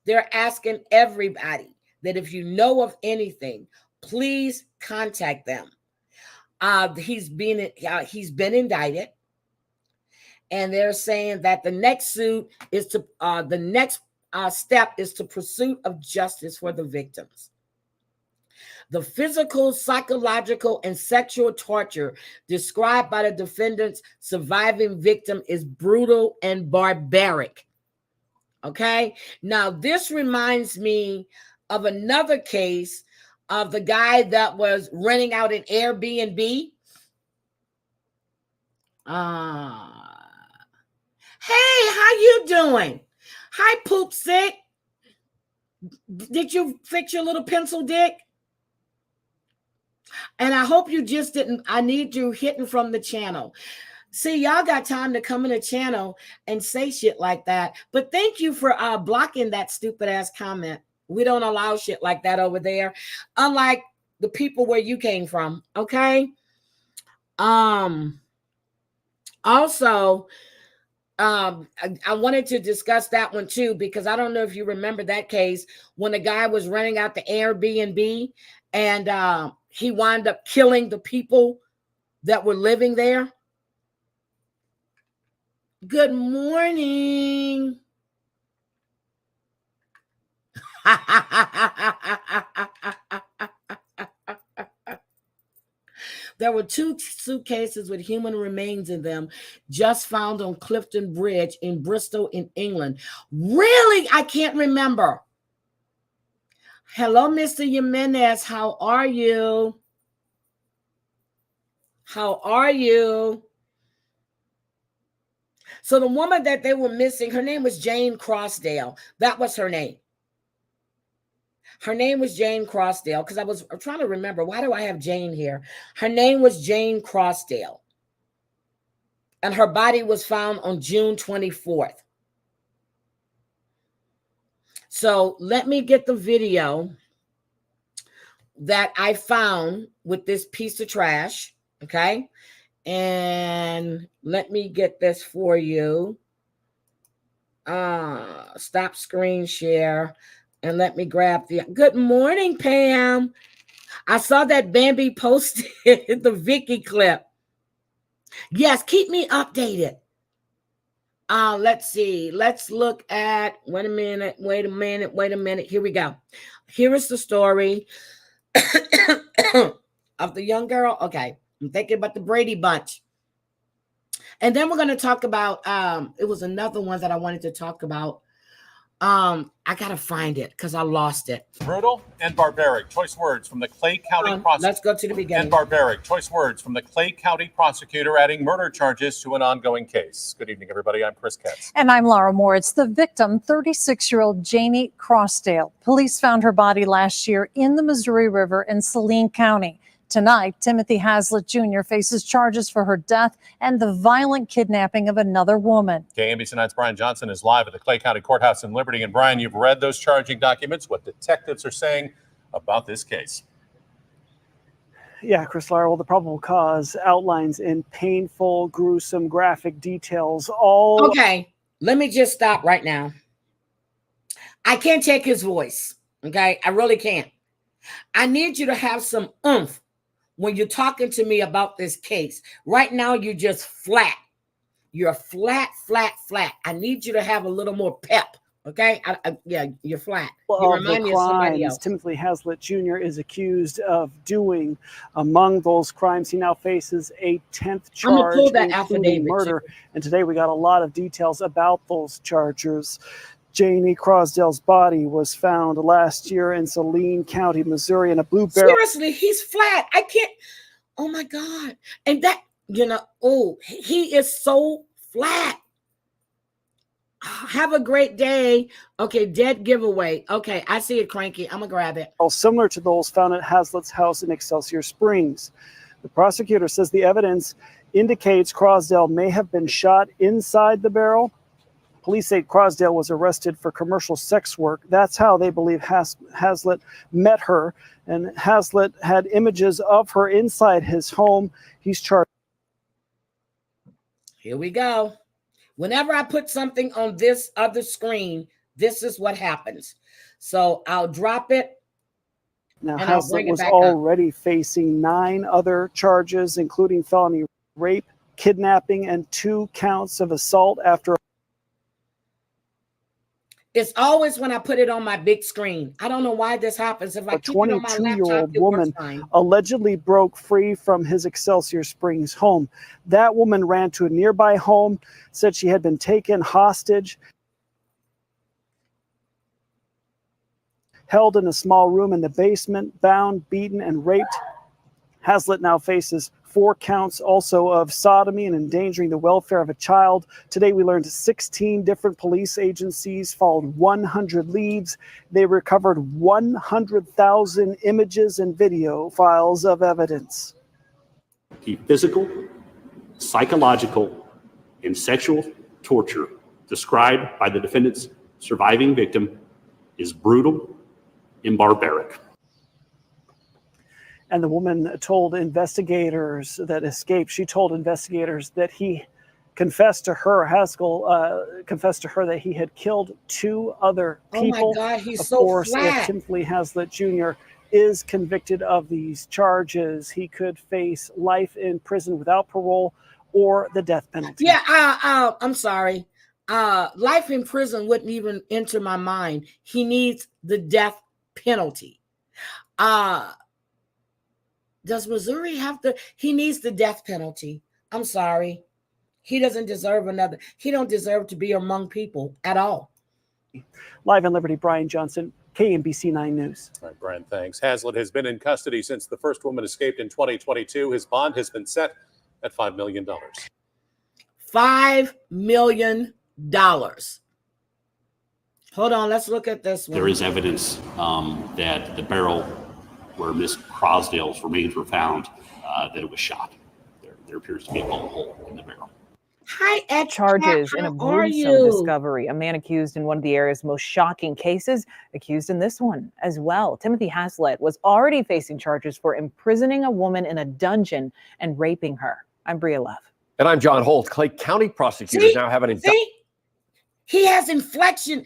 they're asking everybody that if you know of anything, please contact them. He's been indicted, and they're saying that the next suit is to the next step is to pursuit of justice for the victims. The physical, psychological, and sexual torture described by the defendant's surviving victim is brutal and barbaric. Okay, now this reminds me of another case of the guy that was renting out an Airbnb. Hey, how you doing? Hi, Poop Sick. Did you fix your little pencil dick? And I hope you just didn't. I need you hitting from the channel. See, y'all got time to come in the channel and say shit like that. But thank you for blocking that stupid ass comment. We don't allow shit like that over there, unlike the people where you came from. Okay. Also, I wanted to discuss that one too, because I don't know if you remember that case when the guy was renting out the Airbnb and he wound up killing the people that were living there. Good morning. There were 2 suitcases with human remains in them just found on Clifton Bridge in Bristol, in England. Really? I can't remember. Hello, Mr. Jimenez. How are you? How are you? So the woman that they were missing, her name was Jane Crossdale. That was her name. Her name was Jane Crossdale, because I'm trying to remember. Why do I have Jane here? Her name was Jane Crossdale. And her body was found on June 24th. So let me get the video that I found with this piece of trash, okay? And let me get this for you. Stop screen share. And let me grab the, good morning, Pam. I saw that Bambi posted the Vicky clip. Yes, keep me updated. Let's see. Let's look at, wait a minute. Here we go. Here is the story of the young girl. Okay, I'm thinking about the Brady Bunch. And then we're going to talk about, it was another one that I wanted to talk about. I gotta find it because I lost it. Brutal and barbaric. Choice words from the Clay County prosecutor. Let's go to the beginning. And barbaric. Choice words from the Clay County prosecutor adding murder charges to an ongoing case. Good evening, everybody. I'm Chris Katz. And I'm Laura Moritz. The victim, 36-year-old Janie Crossdale. Police found her body last year in the Missouri River in Saline County. Tonight, Timothy Haslett Jr. faces charges for her death and the violent kidnapping of another woman. KMBC 9's Brian Johnson is live at the Clay County Courthouse in Liberty. And Brian, you've read those charging documents, what detectives are saying about this case. Yeah, Chris Lara, well, the probable cause outlines in painful, gruesome, graphic details all... Okay, let me just stop right now. I can't take his voice, okay? I really can't. I need you to have some oomph when you're talking to me about this case. Right now, you're just flat. You're flat. I need you to have a little more pep, okay? Yeah, you're flat. You remind me of somebody else. Timothy Haslett Jr. is accused of doing. Among those crimes, he now faces a 10th charge, including murder. And today, we got a lot of details about those charges. Janie Crossdale's body was found last year in Saline County, Missouri, in a blue barrel. Seriously, he's flat. I can't. Oh my God. And that, he is so flat. Have a great day. Okay, dead giveaway. Okay, I see it, Cranky. I'm going to grab it. Similar to those found at Haslett's house in Excelsior Springs. The prosecutor says the evidence indicates Crossdale may have been shot inside the barrel. Police say Crossdale was arrested for commercial sex work. That's how they believe Haslett met her. And Haslett had images of her inside his home. He's charged. Here we go. Whenever I put something on this other screen, this is what happens. So I'll drop it. Now, Haslett was already facing 9 other charges, including felony rape, kidnapping, and 2 counts of assault after. It's always when I put it on my big screen. I don't know why this happens. If I keep it on my laptop, 22-year-old woman allegedly broke free from his Excelsior Springs home. That woman ran to a nearby home, said she had been taken hostage, held in a small room in the basement, bound, beaten, and raped. Haslett now faces 4 counts also of sodomy and endangering the welfare of a child. Today, we learned 16 different police agencies followed 100 leads. They recovered 100,000 images and video files of evidence. The physical, psychological, and sexual torture described by the defendant's surviving victim is brutal and barbaric. And the woman told investigators that escaped, she told investigators that he confessed to her, Haskell confessed to her that he had killed 2 other people. Oh my God, he's of so course, flat. If Timothy Haslett Jr. is convicted of these charges, he could face life in prison without parole or the death penalty. Yeah, I'm sorry. Life in prison wouldn't even enter my mind. He needs the death penalty. Does Missouri have to? He needs the death penalty. I'm sorry. He doesn't deserve another. He don't deserve to be among people at all. Live in Liberty, Brian Johnson, KMBC 9 News. All right, Brian, thanks. Haslett has been in custody since the first woman escaped in 2022. His bond has been set at $5 million. $5 million. Hold on, let's look at this one. There is evidence that the barrel where Miss Crosdale's remains were found, that it was shot. There appears to be a bullet hole in the barrel. Hi, Ed. Charges in a How are gruesome you? discovery. A man accused in one of the area's most shocking cases, accused in this one as well. Timothy Haslett was already facing charges for imprisoning a woman in a dungeon and raping her. I'm Bria Love. And I'm John Holt. Clay County prosecutors now have an indictment. He has inflection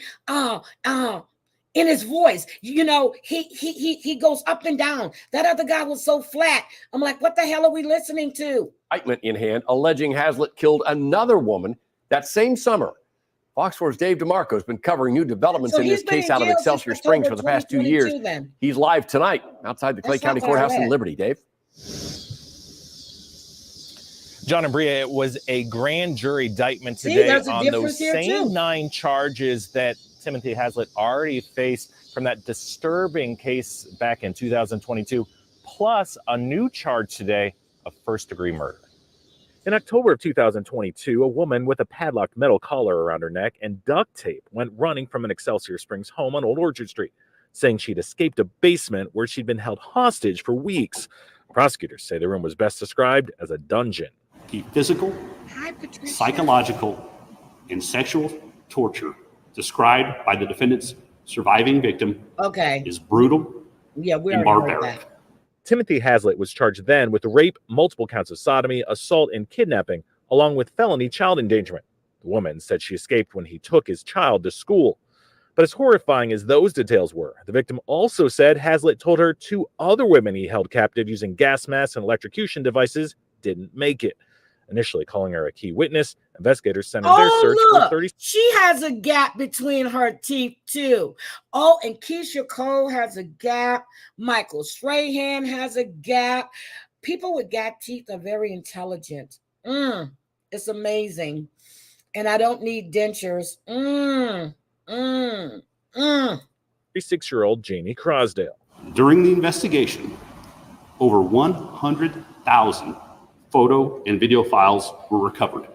in his voice. You know, he goes up and down. That other guy was so flat. I'm like, what the hell are we listening to? Indictment in hand, alleging Haslett killed another woman that same summer. Fox 4's Dave DeMarco has been covering new developments in this case out of Excelsior Springs for the past 2 years. He's live tonight outside the Clay County Courthouse in Liberty. Dave? John and Bria, it was a grand jury indictment today on those same 9 charges that Timothy Haslett already faced from that disturbing case back in 2022, plus a new charge today of first-degree murder. In October of 2022, a woman with a padlocked metal collar around her neck and duct tape went running from an Excelsior Springs home on Old Orchard Street, saying she'd escaped a basement where she'd been held hostage for weeks. Prosecutors say the room was best described as a dungeon. The physical, psychological, and sexual torture described by the defendant's surviving victim is brutal and barbaric. Timothy Haslett was charged then with rape, multiple counts of sodomy, assault, and kidnapping, along with felony child endangerment. The woman said she escaped when he took his child to school. But as horrifying as those details were, the victim also said Haslett told her 2 other women he held captive using gas masks and electrocution devices didn't make it. Initially calling her a key witness, investigators centered their search for 30. She has a gap between her teeth too. Oh, and Keisha Cole has a gap. Michael Strahan has a gap. People with gap teeth are very intelligent. It's amazing. And I don't need dentures. 36-year-old Janie Crosdale. During the investigation, over 100,000 photo and video files were recovered.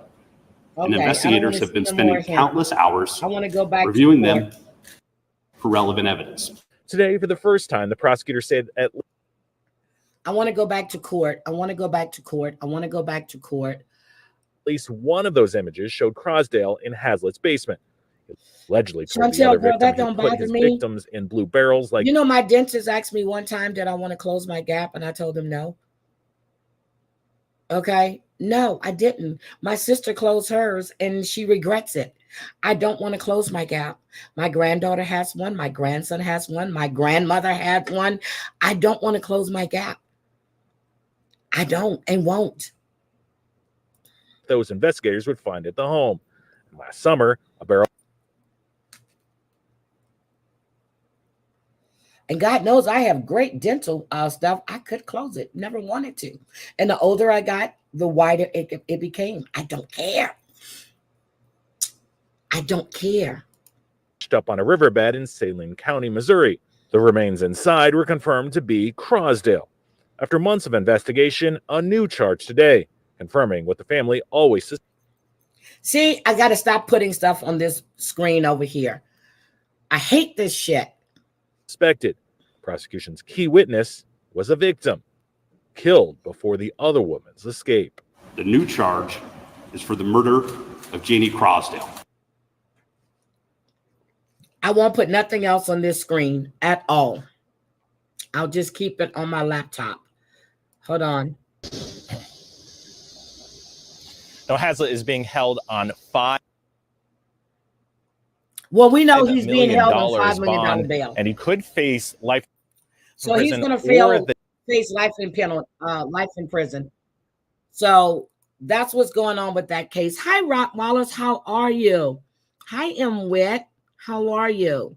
And investigators have been spending countless hours reviewing them for relevant evidence. Today, for the first time, the prosecutor said I want to go back to court. I want to go back to court. I want to go back to court. At least one of those images showed Crosdale in Haslett's basement. He allegedly told the other victim he put his victims in blue barrels. Like, you know, my dentist asked me one time, did I want to close my gap? And I told him no. Okay. No, I didn't. My sister closed hers and she regrets it. I don't want to close my gap. My granddaughter has one. My grandson has one. My grandmother had one. I don't want to close my gap. I don't and won't. Those investigators would find at the home. And last summer, a barrel. And God knows I have great dental stuff. I could close it. Never wanted to. And the older I got, the wider it became. I don't care. I don't care. Up on a riverbed in Saline County, Missouri. The remains inside were confirmed to be Crosdale. After months of investigation, a new charge today, confirming what the family always suspected. See, I got to stop putting stuff on this screen over here. I hate this shit. Prosecution's key witness was a victim, killed before the other woman's escape. The new charge is for the murder of Janie Crosdale. I won't put nothing else on this screen at all. I'll just keep it on my laptop. Hold on. Now, Haslett is being held on Well, we know he's being held on $5 million bail. And he could face life. So he's going to face life in prison. So that's what's going on with that case. Hi, Rock Wallace. How are you? Hi, M. Wit. How are you?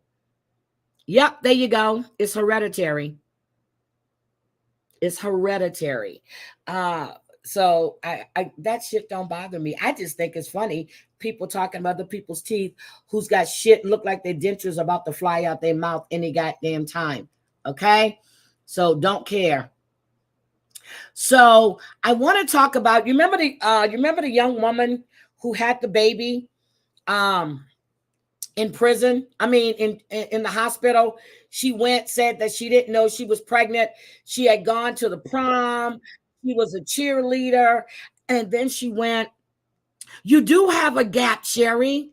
Yep, there you go. It's hereditary. It's hereditary. So I that shit don't bother me. I just think it's funny. People talking about other people's teeth who's got shit look like their dentures about to fly out their mouth any goddamn time. Okay? So don't care. So I want to talk about, you remember the young woman who had the baby in prison? I mean, in the hospital. She said that she didn't know she was pregnant. She had gone to the prom. She was a cheerleader. And then she went, you do have a gap, Sherry.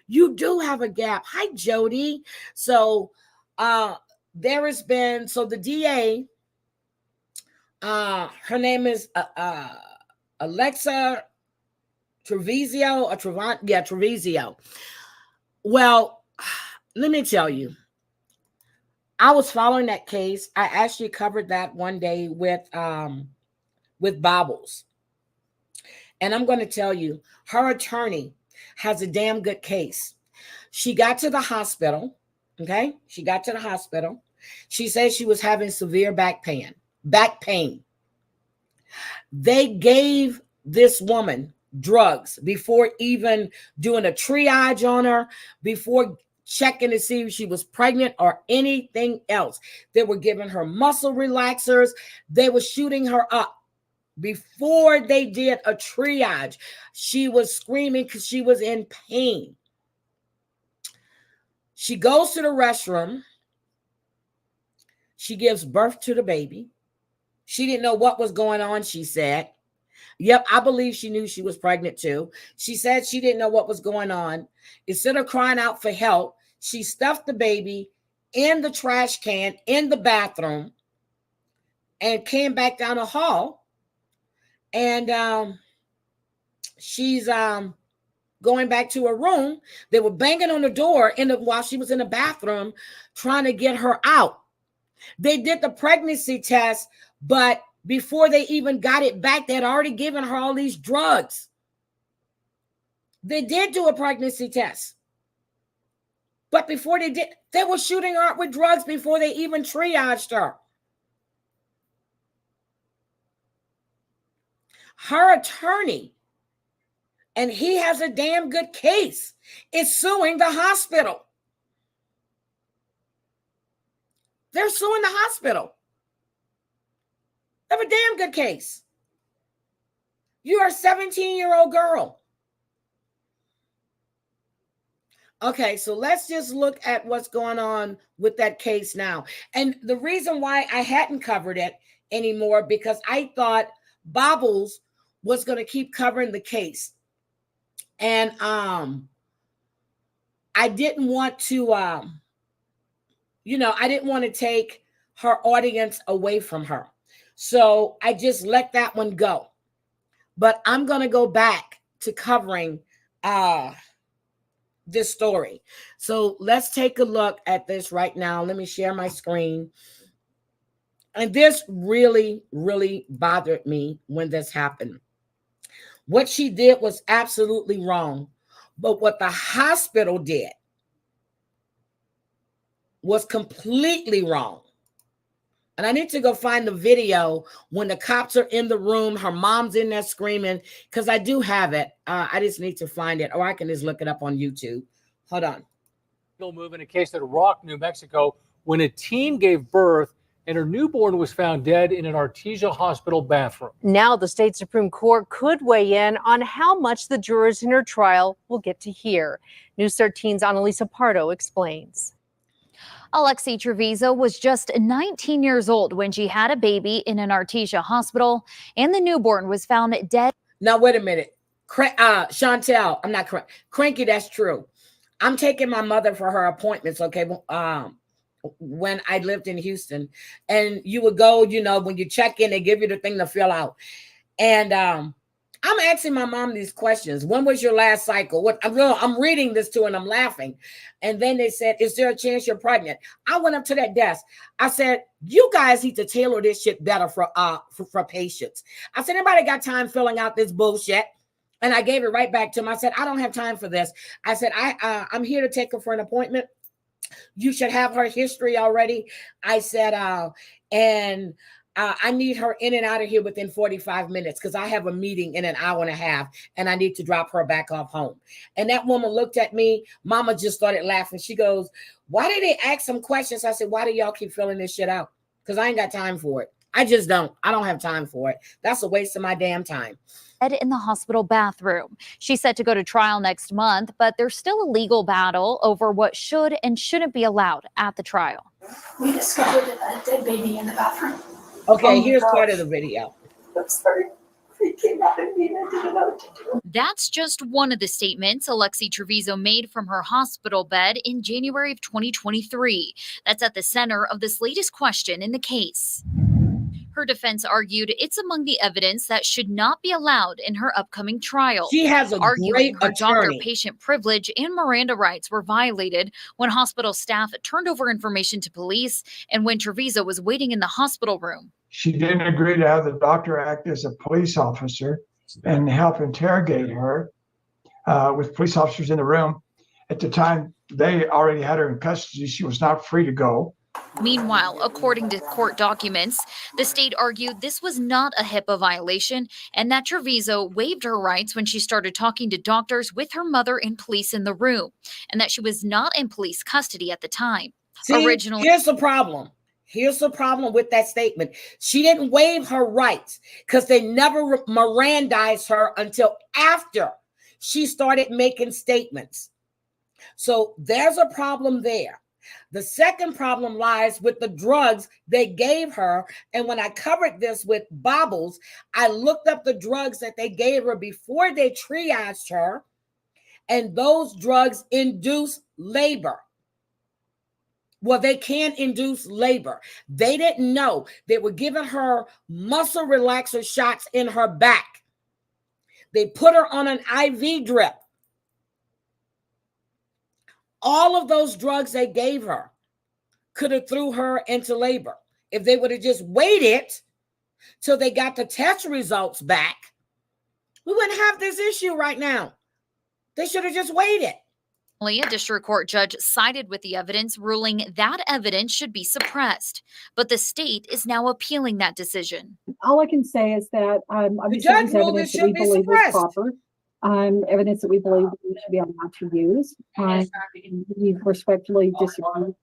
You do have a gap. Hi, Jody. So there has been, so the DA, her name is Alexee Trevizo or Trevizo. Well, let me tell you, I was following that case. I actually covered that one day with Bobbles. And I'm going to tell you, her attorney has a damn good case. She got to the hospital, okay? She got to the hospital. She said she was having severe back pain. They gave this woman drugs before even doing a triage on her, before checking to see if she was pregnant or anything else. They were giving her muscle relaxers. They were shooting her up. Before they did a triage, she was screaming because she was in pain. She goes to the restroom. She gives birth to the baby. She didn't know what was going on, she said. Yep, I believe she knew she was pregnant too. She said she didn't know what was going on. Instead of crying out for help, she stuffed the baby in the trash can in the bathroom and came back down the hall. And she's going back to her room. They were banging on the door while she was in the bathroom trying to get her out. They did the pregnancy test, but before they even got it back, they had already given her all these drugs. They did do a pregnancy test. But before they did, they were shooting her up with drugs before they even triaged her. Her attorney, and he has a damn good case, is suing the hospital. They're suing the hospital. They have a damn good case. You are a 17-year-old girl. Okay, so let's just look at what's going on with that case now. And the reason why I hadn't covered it anymore, because I thought Bobbles was going to keep covering the case. And I didn't want to, I didn't want to take her audience away from her. So I just let that one go. But I'm going to go back to covering this story. So let's take a look at this right now. Let me share my screen. And this really, really bothered me when this happened. What she did was absolutely wrong. But what the hospital did was completely wrong. And I need to go find the video when the cops are in the room. Her mom's in there screaming, because I do have it. I just need to find it, or I can just look it up on YouTube. Hold on. Move in a case at Rock, New Mexico, when a teen gave birth and her newborn was found dead in an Artesia hospital bathroom. Now the state Supreme Court could weigh in on how much the jurors in her trial will get to hear. News 13's Annalisa Pardo explains. Alexee Trevizo was just 19 years old when she had a baby in an Artesia hospital, and the newborn was found dead. Now, wait a minute. Chantel, I'm not correct. Cranky, that's true. I'm taking my mother for her appointments, okay? When I lived in Houston, and you would go, when you check in, they give you the thing to fill out. And I'm asking my mom these questions. When was your last cycle? I'm reading this to her and I'm laughing. And then they said, is there a chance you're pregnant? I went up to that desk. I said, you guys need to tailor this shit better for patients. I said, anybody got time filling out this bullshit? And I gave it right back to him. I said, I don't have time for this. I said, I'm here to take her for an appointment. You should have her history already. I said, I need her in and out of here within 45 minutes because I have a meeting in an hour and a half and I need to drop her back off home. And that woman looked at me. Mama just started laughing. She goes, why did they ask some questions? I said, why do y'all keep filling this shit out? Because I ain't got time for it. I just don't. I don't have time for it. That's a waste of my damn time. In the hospital bathroom. She's set to go to trial next month, but there's still a legal battle over what should and shouldn't be allowed at the trial. We discovered a dead baby in the bathroom. Okay, here's part of the video. I'm sorry. He came out of me and I didn't know what to do. That's just one of the statements Alexee Trevizo made from her hospital bed in January of 2023. That's at the center of this latest question in the case. Her defense argued it's among the evidence that should not be allowed in her upcoming trial. She has a arguing great her attorney. doctor-patient privilege and Miranda rights were violated when hospital staff turned over information to police and when Trevizo was waiting in the hospital room. She didn't agree to have the doctor act as a police officer and help interrogate her with police officers in the room. At the time, they already had her in custody. She was not free to go. Meanwhile, according to court documents, the state argued this was not a HIPAA violation and that Trevizo waived her rights when she started talking to doctors with her mother and police in the room, and that she was not in police custody at the time. See, Originally, here's the problem. Here's the problem with that statement. She didn't waive her rights because they never Mirandized her until after she started making statements. So there's a problem there. The second problem lies with the drugs they gave her. And when I covered this with Bobbles, I looked up the drugs that they gave her before they triaged her. And those drugs induce labor. Well, they can induce labor. They didn't know. They were giving her muscle relaxer shots in her back. They put her on an IV drip. All of those drugs they gave her could have threw her into labor. If they would have just waited till they got the test results back, we wouldn't have this issue right now. They should have just waited. a district court judge sided with the evidence, ruling that evidence should be suppressed. But the state is now appealing that decision. All I can say is that the judge ruled it should be suppressed. Proper. Evidence that we believe we should be allowed to use. We respectfully disagree.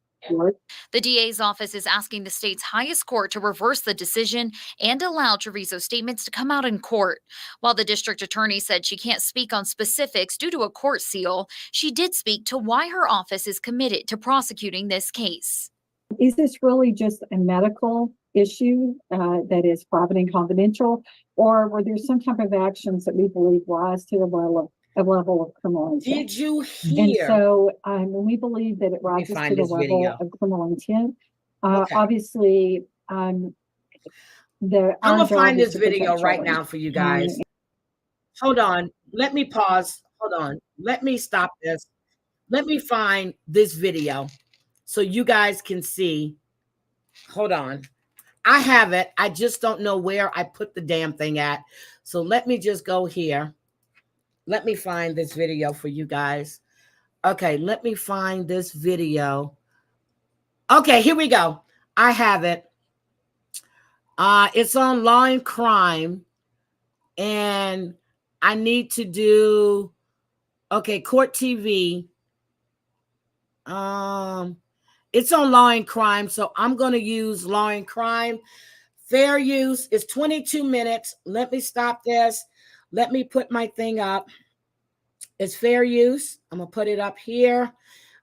The DA's office is asking the state's highest court to reverse the decision and allow Trevizo's statements to come out in court. While the district attorney said she can't speak on specifics due to a court seal, she did speak to why her office is committed to prosecuting this case. Is this really just a medical issue that is private and confidential, or were there some type of actions that we believe rise to the level of criminal intent? Did you hear? And so when we believe that it rises to the level of criminal intent, obviously I'm gonna find this video right now for you guys. Hold on. Let me pause. Hold on. Let me stop this. Let me find this video so you guys can see. Hold on. I have it. I just don't know where I put the damn thing at. So let me just go here. Let me find this video for you guys. Okay, let me find this video. Okay, here we go. I have it. It's on Law and Crime. And I need to do, okay, Court TV. It's on Law and Crime, so I'm going to use Law and Crime. Fair use is 22 minutes. Let me stop this. Let me put my thing up. It's fair use. I'm going to put it up here.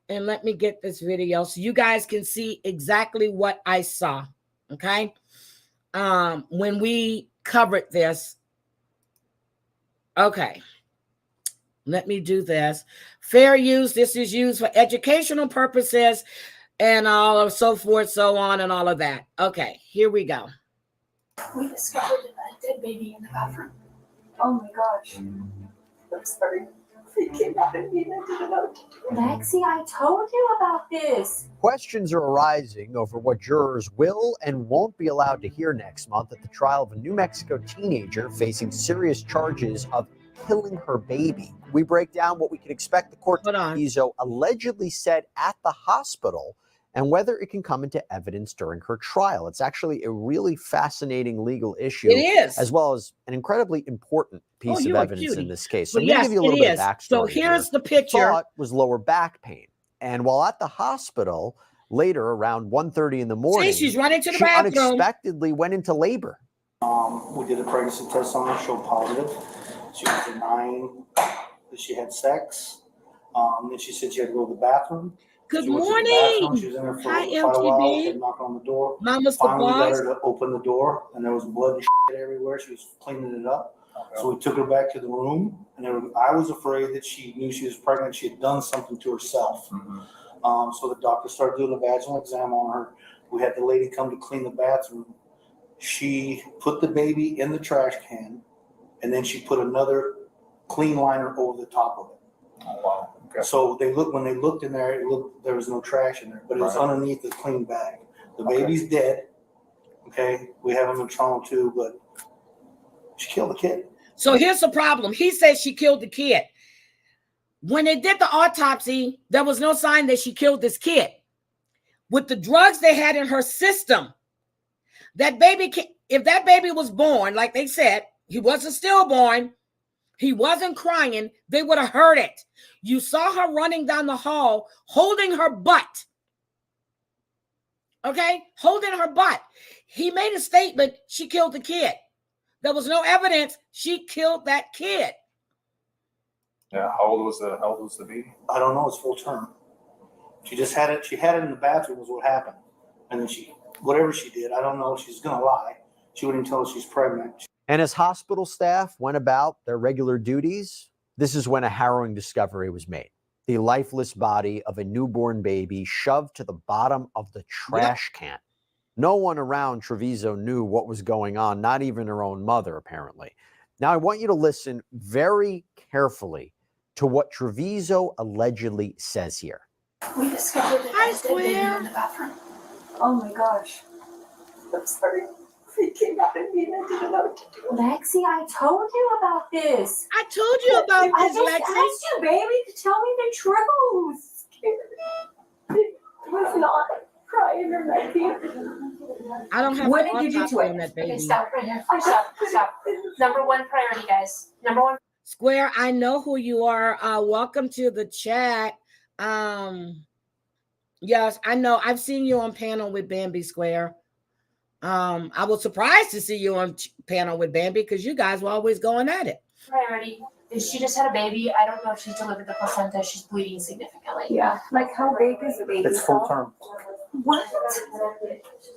And let me get this video so you guys can see exactly what I saw. Okay? When we covered this. Okay. Let me do this. Fair use. This is used for educational purposes and all of so forth, so on, and all of that. Okay, here we go. We discovered a dead baby in the bathroom. Oh my gosh. I'm sorry. He came out of me and I didn't know. Lexi, I told you about this. Questions are arising over what jurors will and won't be allowed to hear next month at the trial of a New Mexico teenager facing serious charges of killing her baby. We break down what we can expect the court Trevizo allegedly said at the hospital and whether it can come into evidence during her trial. It's actually a really fascinating legal issue. It is. As well as an incredibly important piece of evidence in this case. So I'm yes, going to give you a little bit of backstory. So here's the picture. Thought was lower back pain. And while at the hospital, later around 1:30 in the morning, she's running to the she bathroom. Unexpectedly went into labor. We did a pregnancy test on her, showed positive. She was denying that she had sex. Then she said she had to go to the bathroom. Good She went to the morning. bathroom. She was in there for Hi, quite a while. LTV. She had knocked on the door. Mama's Finally got boss. her to open the door, and there was blood and shit everywhere. She was cleaning it up. So we took her back to the room, and I was afraid that she knew she was pregnant. She had done something to herself. So the doctor started doing a vaginal exam on her. We had the lady come to clean the bathroom. She put the baby in the trash can, and then she put another clean liner over the top of it. Oh, wow. Okay. So when they looked in there, there was no trash in there, but it was underneath the clean bag. The baby's dead. Okay, we have him in trauma too, but she killed the kid. So here's the problem. He says she killed the kid. When they did the autopsy, there was no sign that she killed this kid. With the drugs they had in her system, that baby, if that baby was born, like they said, he wasn't stillborn, he wasn't crying, they would have heard it. You saw her running down the hall, holding her butt. Okay? Holding her butt. He made a statement, she killed the kid. There was no evidence she killed that kid. Yeah, how old was the baby? I don't know. It's full term. She just had it. She had it in the bathroom. Was what happened, and then whatever she did, I don't know. She's gonna lie. She wouldn't tell us she's pregnant. And as hospital staff went about their regular duties, this is when a harrowing discovery was made. The lifeless body of a newborn baby shoved to the bottom of the trash can. No one around Trevizo knew what was going on, not even her own mother, apparently. Now, I want you to listen very carefully to what Trevizo allegedly says here. We discovered that dead baby in the bathroom. Oh my gosh. I'm sorry. It came out of me and I didn't know what to do. Lexi, I told you about this. I told you about I this, just Lexi. asked you, baby, to tell me the truth. It was not crying or nothing. I don't have What an did you do autopsy to on it? that baby. Okay, stop right here. Stop. Number one priority, guys. Number one. Square, I know who you are. Welcome to the chat. Yes, I know. I've seen you on panel with Bambi, Square. I was surprised to see you on panel with Bambi because you guys were always going at it. Priority. She just had a baby. I don't know if she's delivered the placenta. She's bleeding significantly. Yeah. Like, how big is the baby? It's full term. What?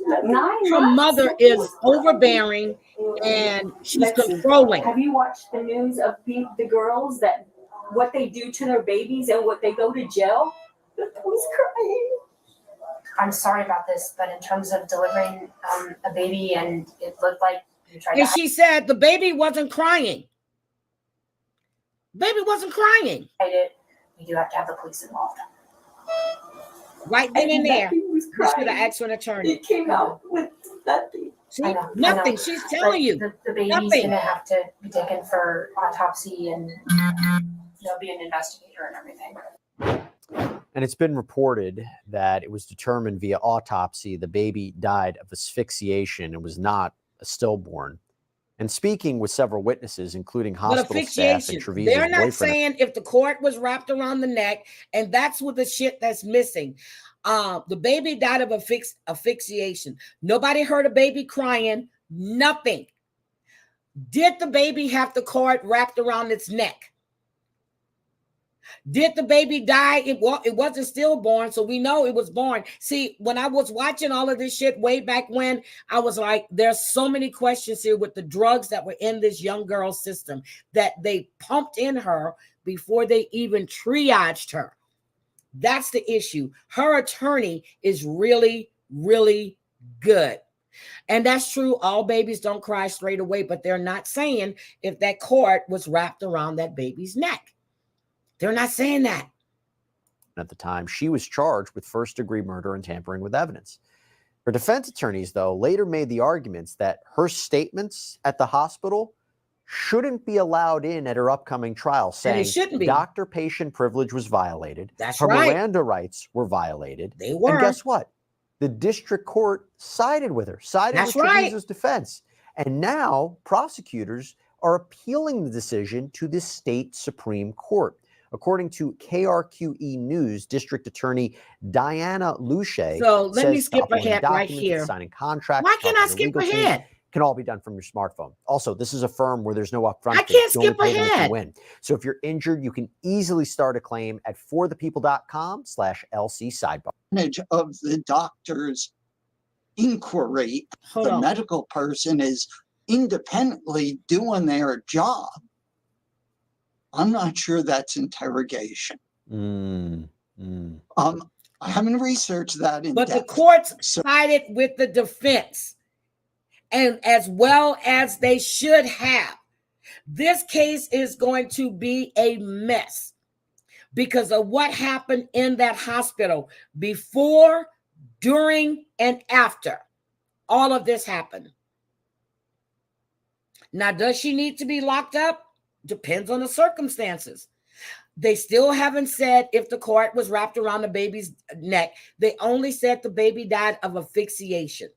9 Her months? mother is overbearing and she's controlling. Have you watched the news of the girls that what they do to their babies and what they go to jail? Who's crying? I'm sorry about this, but in terms of delivering a baby, and it looked like you tried And to she said the baby wasn't crying. Baby wasn't crying. hide it. We do have to have the police involved. Right then and there. You should have asked for an attorney. It came out with nothing. See, I know. nothing. She's telling you. The baby's nothing. gonna have to be taken for autopsy, and there'll be an investigator and everything. And it's been reported that it was determined via autopsy the baby died of asphyxiation and was not a stillborn. And speaking with several witnesses, including hospital staff and Trevizo's They're not boyfriend, saying if the cord was wrapped around the neck, and that's what the shit that's missing. The baby died of asphyxiation. Nobody heard a baby crying. Nothing. Did the baby have the cord wrapped around its neck? Did the baby die? It wasn't stillborn, so we know it was born. See, when I was watching all of this shit way back when, I was like, there's so many questions here with the drugs that were in this young girl's system that they pumped in her before they even triaged her. That's the issue. Her attorney is really, really good. And that's true. All babies don't cry straight away, but they're not saying if that cord was wrapped around that baby's neck. They're not saying that. at the time, she was charged with first-degree murder and tampering with evidence. Her defense attorneys, though, later made the arguments that her statements at the hospital shouldn't be allowed in at her upcoming trial, saying shouldn't be. doctor-patient privilege was violated. That's her right. Miranda rights were violated. They were. And guess what? The district court sided with her, sided That's with right. Trevizo's defense. And now prosecutors are appealing the decision to the state Supreme Court. According to KRQE News, District Attorney Diana Luce So let me skip documenting ahead right documents, here. signing contracts. Why can't I talking to skip legal teams, ahead? can all be done from your smartphone. Also, this is a firm where there's no upfront I fee. can't You only skip pay them if ahead. you win. So if you're injured, you can easily start a claim at forthepeople.com/LC sidebar. Of the doctor's inquiry, Hold the on. medical person is independently doing their job. I'm not sure that's interrogation. I haven't researched that in But depth. the courts sided with the defense, and as well as they should have. This case is going to be a mess because of what happened in that hospital before, during, and after all of this happened. Now, does she need to be locked up? Depends on the circumstances. They still haven't said if the cord was wrapped around the baby's neck. They only said the baby died of asphyxiation.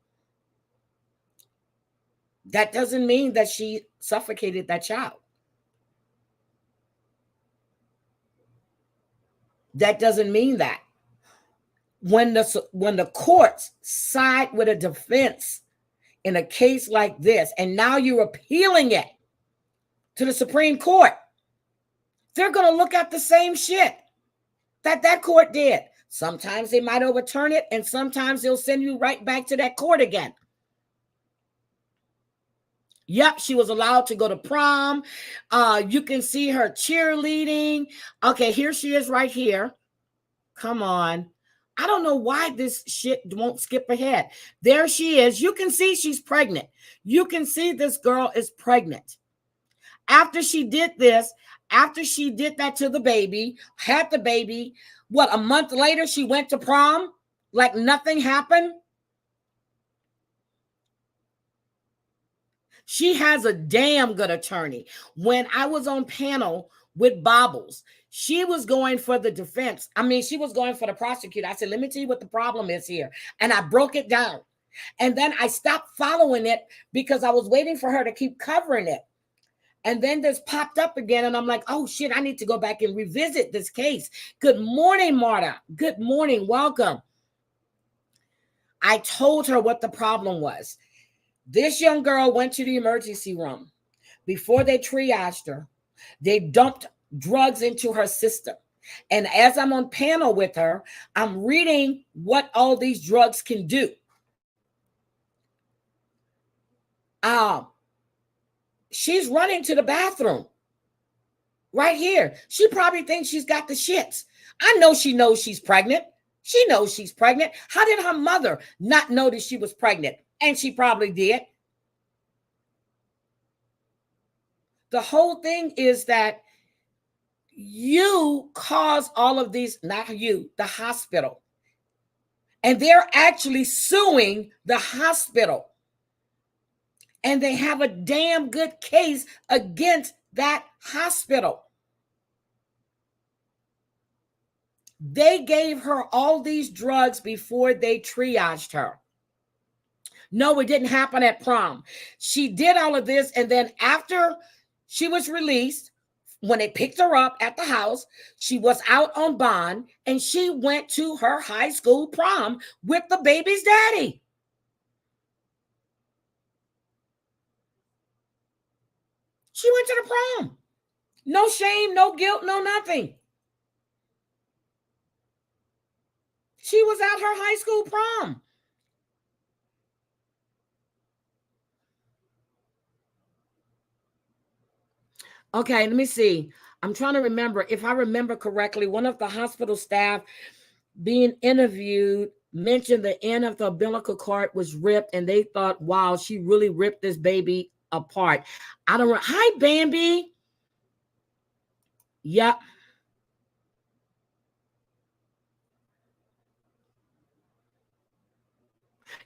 That doesn't mean that she suffocated that child. That doesn't mean that. When the courts side with a defense in a case like this, and now you're appealing it to the Supreme Court, they're going to look at the same shit that court did. Sometimes they might overturn it, and sometimes they'll send you right back to that court again. Yep, she was allowed to go to prom. You can see her cheerleading. Okay, here she is right here. Come on. I don't know why this shit won't skip ahead. There she is. You can see she's pregnant. You can see this girl is pregnant. After she did this, after she did that to the baby, had the baby, what, a month later she went to prom like nothing happened? She has a damn good attorney. When I was on panel with Bobbles, she was going for the defense. I mean, she was going for the prosecutor. I said, let me tell you what the problem is here. And I broke it down. And then I stopped following it because I was waiting for her to keep covering it. And then this popped up again, and I'm like, oh, shit, I need to go back and revisit this case. Good morning, Marta. Good morning. Welcome. I told her what the problem was. This young girl went to the emergency room. Before they triaged her, they dumped drugs into her system. And as I'm on panel with her, I'm reading what all these drugs can do. She's running to the bathroom right here. She probably thinks she's got the shits. I know she knows she's pregnant. She knows she's pregnant. How did her mother not know that she was pregnant? And she probably did. The whole thing is that you cause all of these, not you, the hospital. And they're actually suing the hospital. And they have a damn good case against that hospital. They gave her all these drugs before they triaged her. No, it didn't happen at prom. She did all of this, and then after she was released, when they picked her up at the house, she was out on bond, and she went to her high school prom with the baby's daddy. She went to the prom. No shame, no guilt, no nothing. She was at her high school prom. Okay, let me see. I'm trying to remember. If I remember correctly, one of the hospital staff being interviewed mentioned the end of the umbilical cord was ripped, and they thought, wow, she really ripped this baby apart. I don't know. Hi, Bambi. Yep.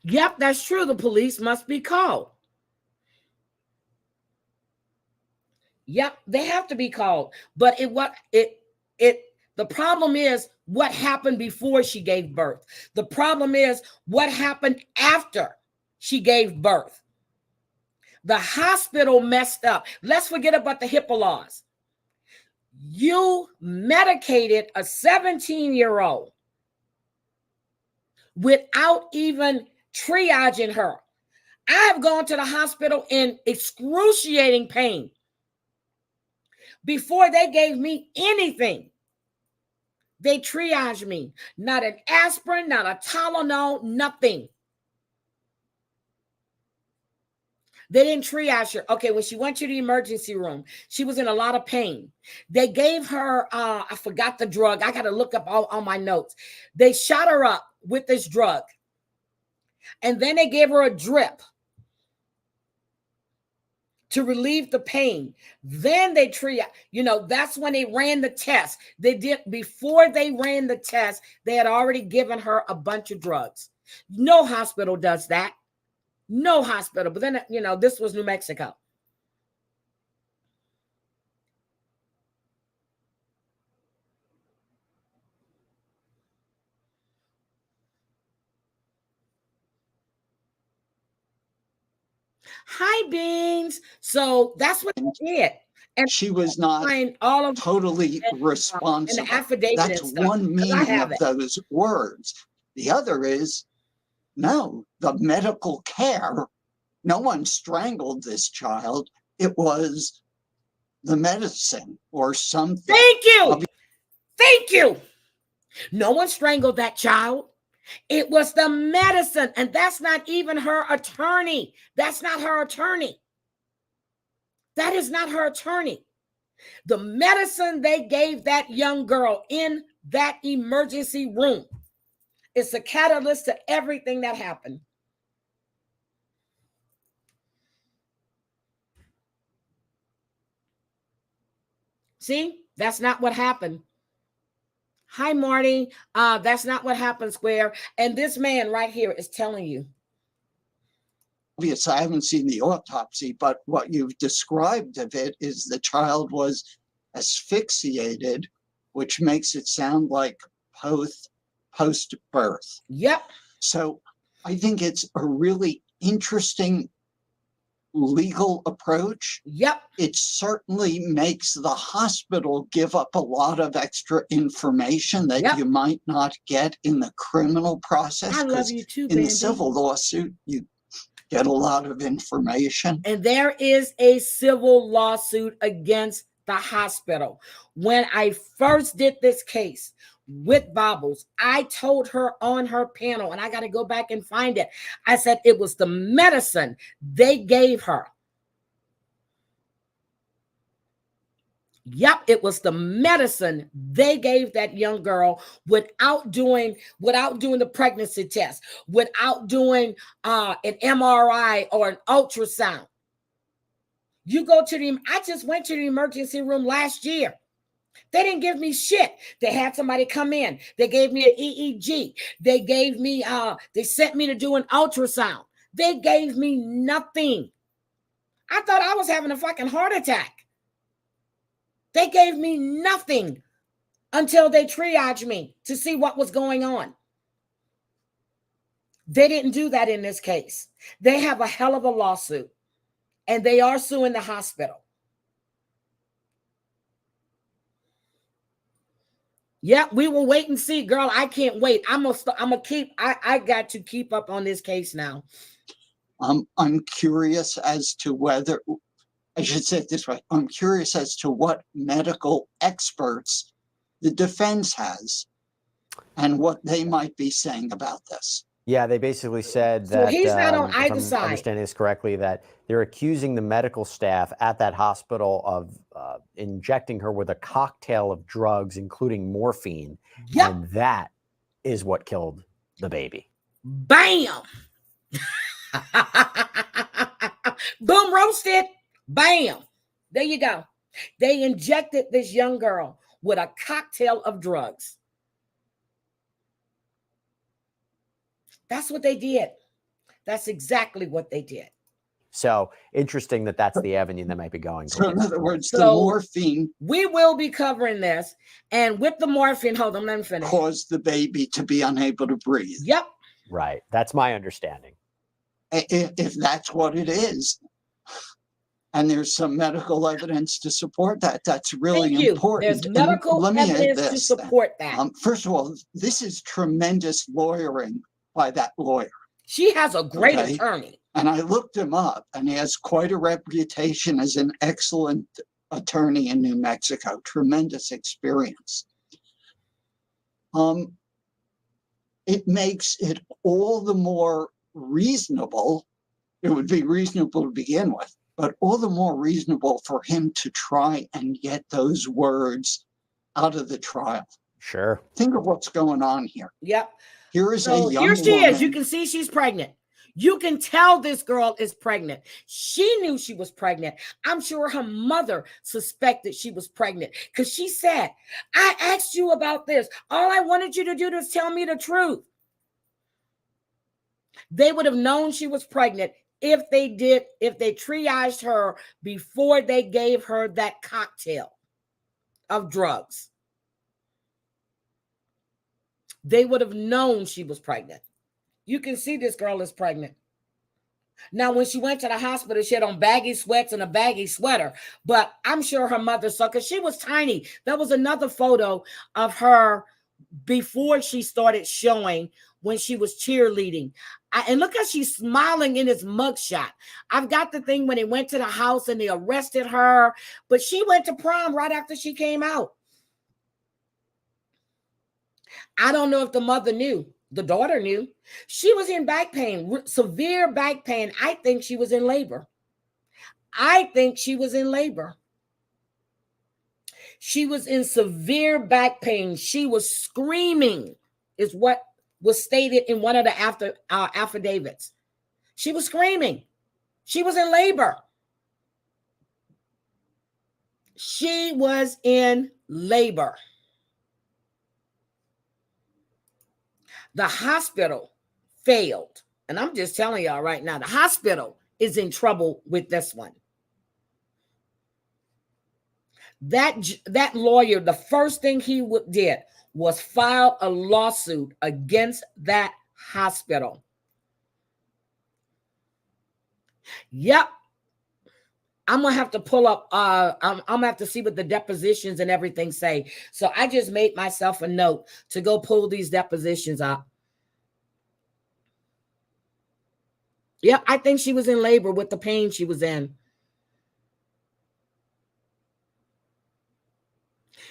Yep, that's true. The police must be called. Yep, they have to be called. But the problem is what happened before she gave birth. The problem is what happened after she gave birth. The hospital messed up. Let's forget about the HIPAA laws. You medicated a 17-year-old without even triaging her. I've gone to the hospital in excruciating pain before they gave me anything. They triaged me. Not an aspirin, not a Tylenol, nothing. They didn't triage her. Okay, when she went to the emergency room, she was in a lot of pain. They gave her, I forgot the drug. I got to look up all my notes. They shot her up with this drug. And then they gave her a drip to relieve the pain. Then they triage. That's when they ran the test. Before they ran the test, they had already given her a bunch of drugs. No hospital does that. No hospital. But then, this was New Mexico. Hi, Beans. So that's what they did. And she was not totally responsible. And the affidavit That's and stuff, one meaning of those words. The other is, no, the medical care. No one strangled this child. It was the medicine or something. Thank you. Thank you. No one strangled that child. It was the medicine. And that's not even her attorney. That's not her attorney. That is not her attorney. The medicine they gave that young girl in that emergency room is the catalyst to everything that happened. See, that's not what happened. Hi, Marty. That's not what happened, Square. And this man right here is telling you. Obviously, I haven't seen the autopsy, but what you've described of it is the child was asphyxiated, which makes it sound like post-birth. Yep. So I think it's a really interesting legal approach. Yep. It certainly makes the hospital give up a lot of extra information that you might not get in the criminal process. I love you too, in Bambi. the civil lawsuit, you get a lot of information. And there is a civil lawsuit against the hospital. When I first did this case with Bobbles, I told her on her panel, and I got to go back and find it. I said it was the medicine they gave her. Yep, it was the medicine they gave that young girl without doing the pregnancy test, without doing an MRI or an ultrasound. I just went to the emergency room last year. They didn't give me shit. They had somebody come in. They gave me an EEG. They gave me, they sent me to do an ultrasound. They gave me nothing. I thought I was having a fucking heart attack. They gave me nothing until they triaged me to see what was going on. They didn't do that in this case. They have a hell of a lawsuit, and they are suing the hospital. Yeah, we will wait and see, girl. I can't wait. I got to keep up on this case now. I'm curious as to whether, I should say it this way, I'm curious as to what medical experts the defense has and what they might be saying about this. Yeah, they basically said So that, he's not on if either I'm side. understanding this correctly, that they're accusing the medical staff at that hospital of injecting her with a cocktail of drugs, including morphine. Yep. And that is what killed the baby. Bam! Boom, roasted. Bam! There you go. They injected this young girl with a cocktail of drugs. That's what they did. That's exactly what they did. So interesting that that's the avenue they might be going So in towards. other words, the So morphine we will be covering this. And with the morphine, hold on, let me finish. caused the baby to be unable to breathe. Yep. Right. That's my understanding. If that's what it is, and there's some medical evidence to support that, that's really Thank you. important. There's And medical let me add evidence to this, support that. First of all, this is tremendous lawyering by that lawyer. She has a great Okay. attorney. And I looked him up, and he has quite a reputation as an excellent attorney in New Mexico, tremendous experience. It makes it all the more reasonable. It would be reasonable to begin with, but all the more reasonable for him to try and get those words out of the trial. Sure. Think of what's going on here. Yep. Here is So a young here she woman. is. You can see she's pregnant. You can tell this girl is pregnant. She knew she was pregnant. I'm sure her mother suspected she was pregnant because she said, I asked you about this. All I wanted you to do was tell me the truth. They would have known she was pregnant if they triaged her before they gave her that cocktail of drugs. They would have known she was pregnant. You can see this girl is pregnant. Now, when she went to the hospital, she had on baggy sweats and a baggy sweater, but I'm sure her mother saw, because she was tiny. There was another photo of her before she started showing when she was cheerleading. And look how she's smiling in this mugshot. I've got the thing when they went to the house and they arrested her, but she went to prom right after she came out. I don't know if the mother knew. The daughter knew. She was in back pain, severe back pain. I think she was in labor. She was in severe back pain. She was screaming, is what was stated in one of the affidavits. She was screaming. She was in labor. She was in labor. The hospital failed. And I'm just telling y'all right now, the hospital is in trouble with this one. That lawyer, the first thing he did was file a lawsuit against that hospital. Yep. I'm going to have to pull up, I'm going to have to see what the depositions and everything say. So I just made myself a note to go pull these depositions up. Yep, I think she was in labor with the pain she was in.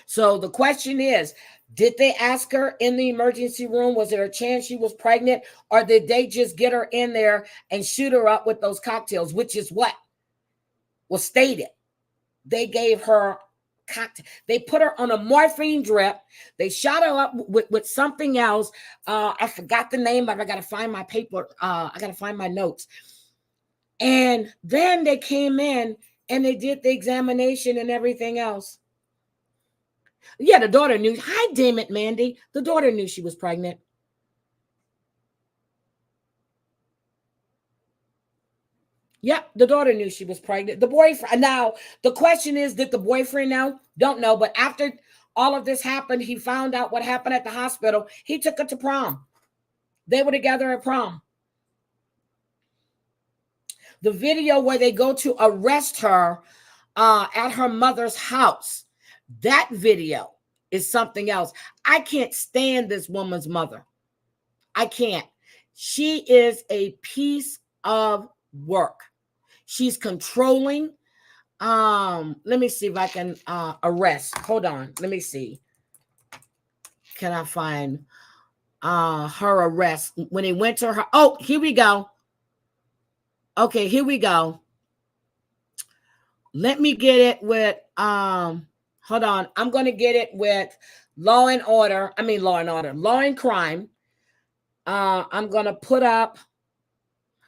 So the question is, did they ask her in the emergency room, was there a chance she was pregnant, or did they just get her in there and shoot her up with those cocktails, which is what was stated. They gave her cocktail. They put her on a morphine drip. They shot her up with something else. I forgot the name, but I got to find my paper. I got to find my notes. And then they came in and they did the examination and everything else. Yeah, the daughter knew. Hi, damn it, Mandy. The daughter knew she was pregnant. Yep, the daughter knew she was pregnant. The boyfriend. Now, the question is, did the boyfriend know? Don't know. But after all of this happened, he found out what happened at the hospital. He took her to prom. They were together at prom. The video where they go to arrest her at her mother's house, that video is something else. I can't stand this woman's mother. I can't. She is a piece of work. She's controlling. Let me see if I can arrest. Hold on. Let me see. Can I find her arrest? When he went to her. Oh, here we go. Okay, here we go. Let me get it with hold on. I'm going to get it with Law and Crime. I'm going to put up.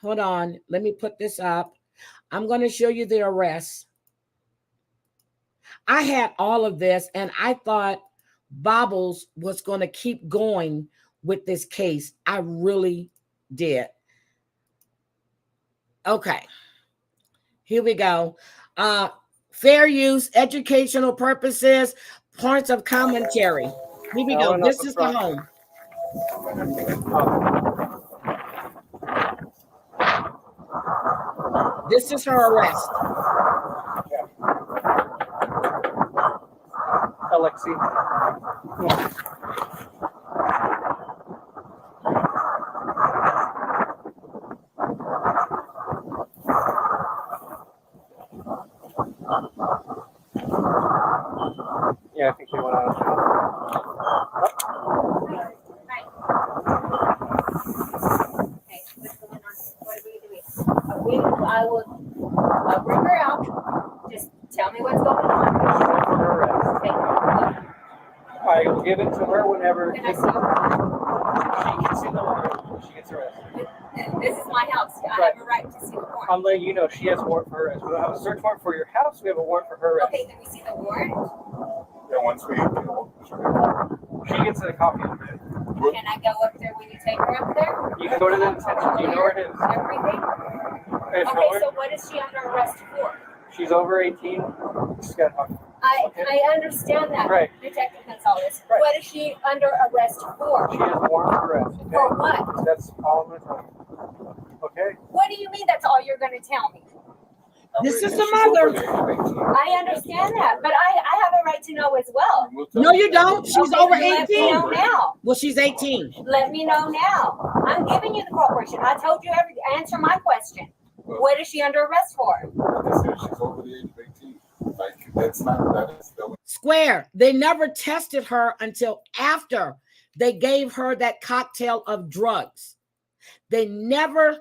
Hold on. Let me put this up. I'm going to show you the arrest. I had all of this, and I thought Bobbles was going to keep going with this case. I really did. Okay. Here we go. Fair use, educational purposes, points of commentary. Here we go. This is the home. This is her arrest. Alexee. Yeah, I think he went out. I will bring her out. Just tell me what's going on. I will give it to her whenever. Can I see her? She can see the warrant when she gets arrested. This is my house. I have a right to see the warrant. I'm letting you know she has a warrant for her arrest. We don't have a search warrant for your house. We have a warrant for her arrest. Okay, then we see the warrant. Yeah, once we She gets a copy of it. Can I go up there when you take her up there? You can go to the detention. Do you know where it is? Everything? Okay, so what is she under arrest for? She's over 18. She's got I understand that, Right. Detective Gonzalez. Right. What is she under arrest for? She has a warrant for arrest. Okay? For what? That's all I'm going to tell you. Okay? What do you mean that's all you're going to tell me? This is the mother. I understand that, but I have a right to know as well. No, you don't. She's Okay, over then let me 18. know now. Well, she's 18. Let me know now. I'm giving you the cooperation. I told you everything. Answer my question. What is she under arrest for? She's over the age of 18. Like, that's not, that is still. Square. They never tested her until after they gave her that cocktail of drugs. They never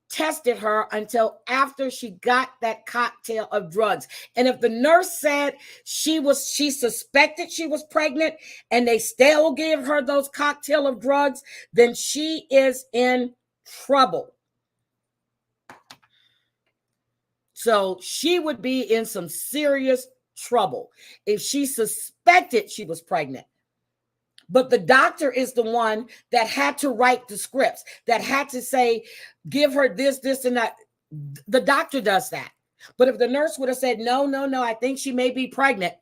tested her until after she got that cocktail of drugs. And if the nurse said she suspected she was pregnant and they still gave her those cocktail of drugs, then she is in trouble. So she would be in some serious trouble if she suspected she was pregnant. But the doctor is the one that had to write the scripts, that had to say, give her this, this, and that. The doctor does that. But if the nurse would have said, no, I think she may be pregnant.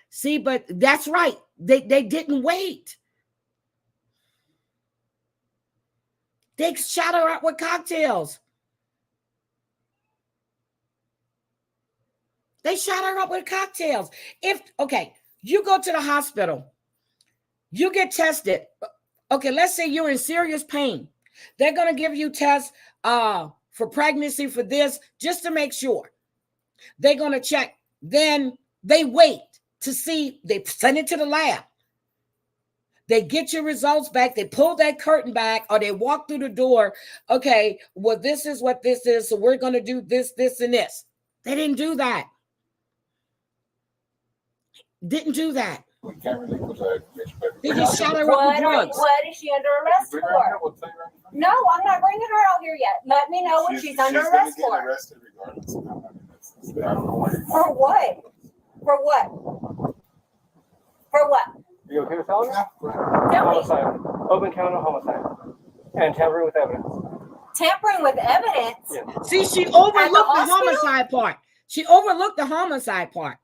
See, but that's right. They didn't wait. They shot her out with cocktails. They shot her up with cocktails. Okay, you go to the hospital, you get tested. Okay, let's say you're in serious pain. They're going to give you tests for pregnancy, for this, just to make sure. They're going to check. Then they wait to see. They send it to the lab. They get your results back. They pull that curtain back, or they walk through the door. Okay, well, this is what this is. So we're going to do this, this, and this. They didn't do that. Didn't do that. We can't really put that. They just shot her up with drugs. What is she under arrest for? No, I'm not bringing her out here yet. Let me know what she's under arrest for. Arrested regardless of how I don't know why. For what? For what? For what? You okay with telling me? Tell me. Homicide. Open count of homicide. And tampering with evidence. Tampering with evidence? Yeah. See, she overlooked the homicide part. She overlooked the homicide part.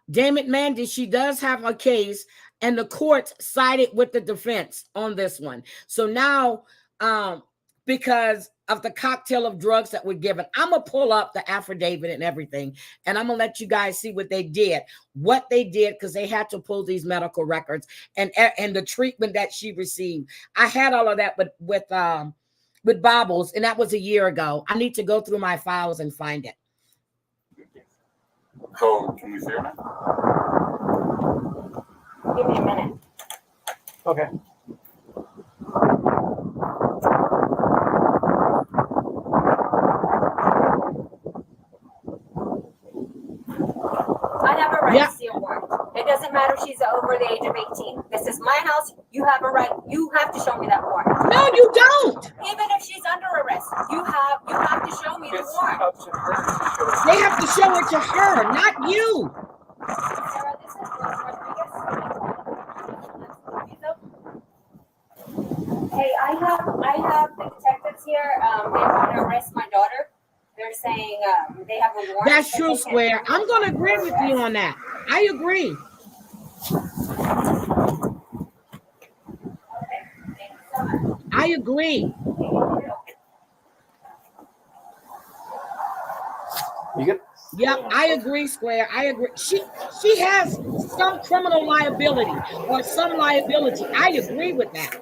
Damn it, Mandy, she does have a case, and the court sided with the defense on this one. So now, because of the cocktail of drugs that were given, I'm going to pull up the affidavit and everything, and I'm going to let you guys see what they did, because they had to pull these medical records and the treatment that she received. I had all of that with Bobbles, and that was a year ago. I need to go through my files and find it. So, can we see her now? Give me a minute. Okay. I have a right to see a warrant. It doesn't matter if she's over the age of 18. This is my house. You have a right. You have to show me that warrant. No, you don't. Even if she's under arrest, you have to show me the warrant. They have to show it to her, not you. Sarah, this is Rodriguez. saying they have a warrant. That's but true, they can't Square. do I'm going to agree with you on that. I agree. I agree. You good? Yep, I agree, Square. I agree. She has some criminal liability or some liability. I agree with that.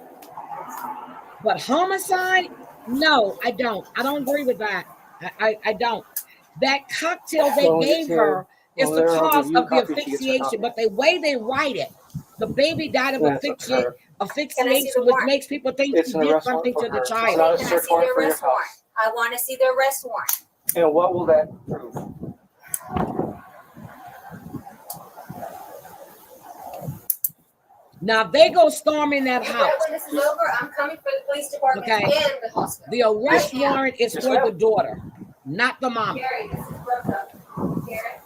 But homicide? No, I don't. I don't agree with that. I don't. That cocktail they gave her is the cause of the asphyxiation, but the way they write it, the baby died of asphyxiation, which makes people think she did something to the child. Can I see their arrest warrant? I want to see their arrest warrant. And what will that prove? Now, if they go storming that house. When this is over, I'm coming for the police department and the hospital. The arrest warrant is for the daughter, not the mom. Gary, this is Brooke. Gary.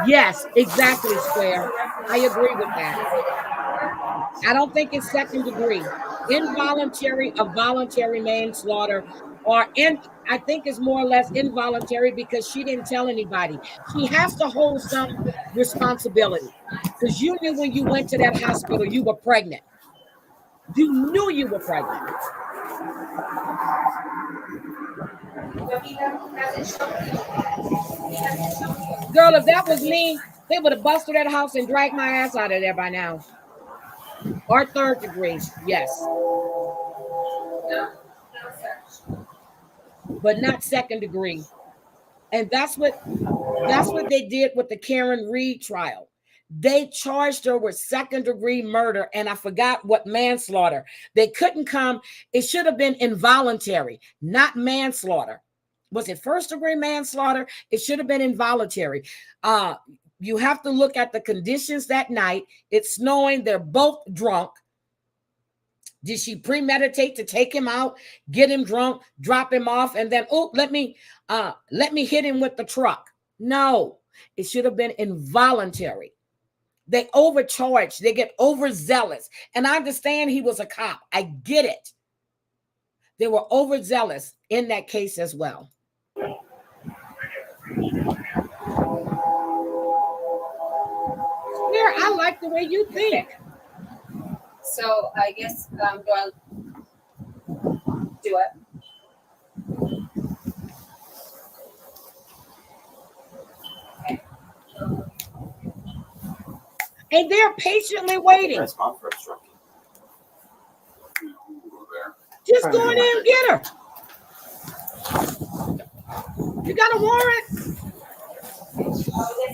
Yes, exactly, Square. I agree with that. I don't think it's second degree. Involuntary or voluntary manslaughter, I think it's more or less involuntary because she didn't tell anybody. She has to hold some responsibility because you knew when you went to that hospital you were pregnant. You knew you were pregnant. Girl, if that was me, they would have busted that house and dragged my ass out of there by now. Or third degree, yes. But not second degree. And that's what they did with the Karen Reed trial. They charged her with second degree murder, and I forgot what manslaughter. They couldn't come. It should have been involuntary, not manslaughter. Was it first degree manslaughter? It should have been involuntary. You have to look at the conditions that night. It's snowing. They're both drunk. Did she premeditate to take him out, get him drunk, drop him off, and then, let me hit him with the truck? No, it should have been involuntary. They overcharged. They get overzealous. And I understand he was a cop. I get it. They were overzealous in that case as well. Yeah, I like the way you think. So I guess do I do it? And they're patiently waiting. That's my first truck. Just go in there and get her. You got a warrant? They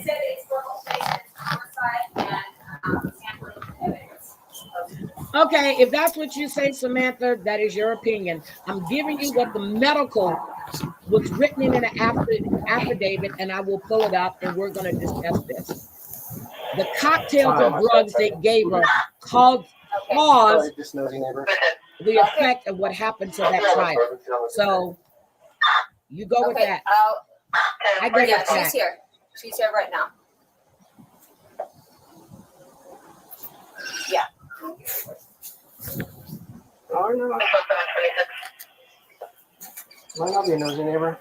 said it's for homicide and sampling evidence. Okay, if that's what you say, Samantha, that is your opinion. I'm giving you what the medical was written in an affidavit, and I will pull it up, and we're going to discuss this. The cocktails of drugs they gave her caused the effect of what happened to that child. So you go with that. I get it. She's here. She's here right now. Yeah. Oh, no. Might not be a nosy neighbor.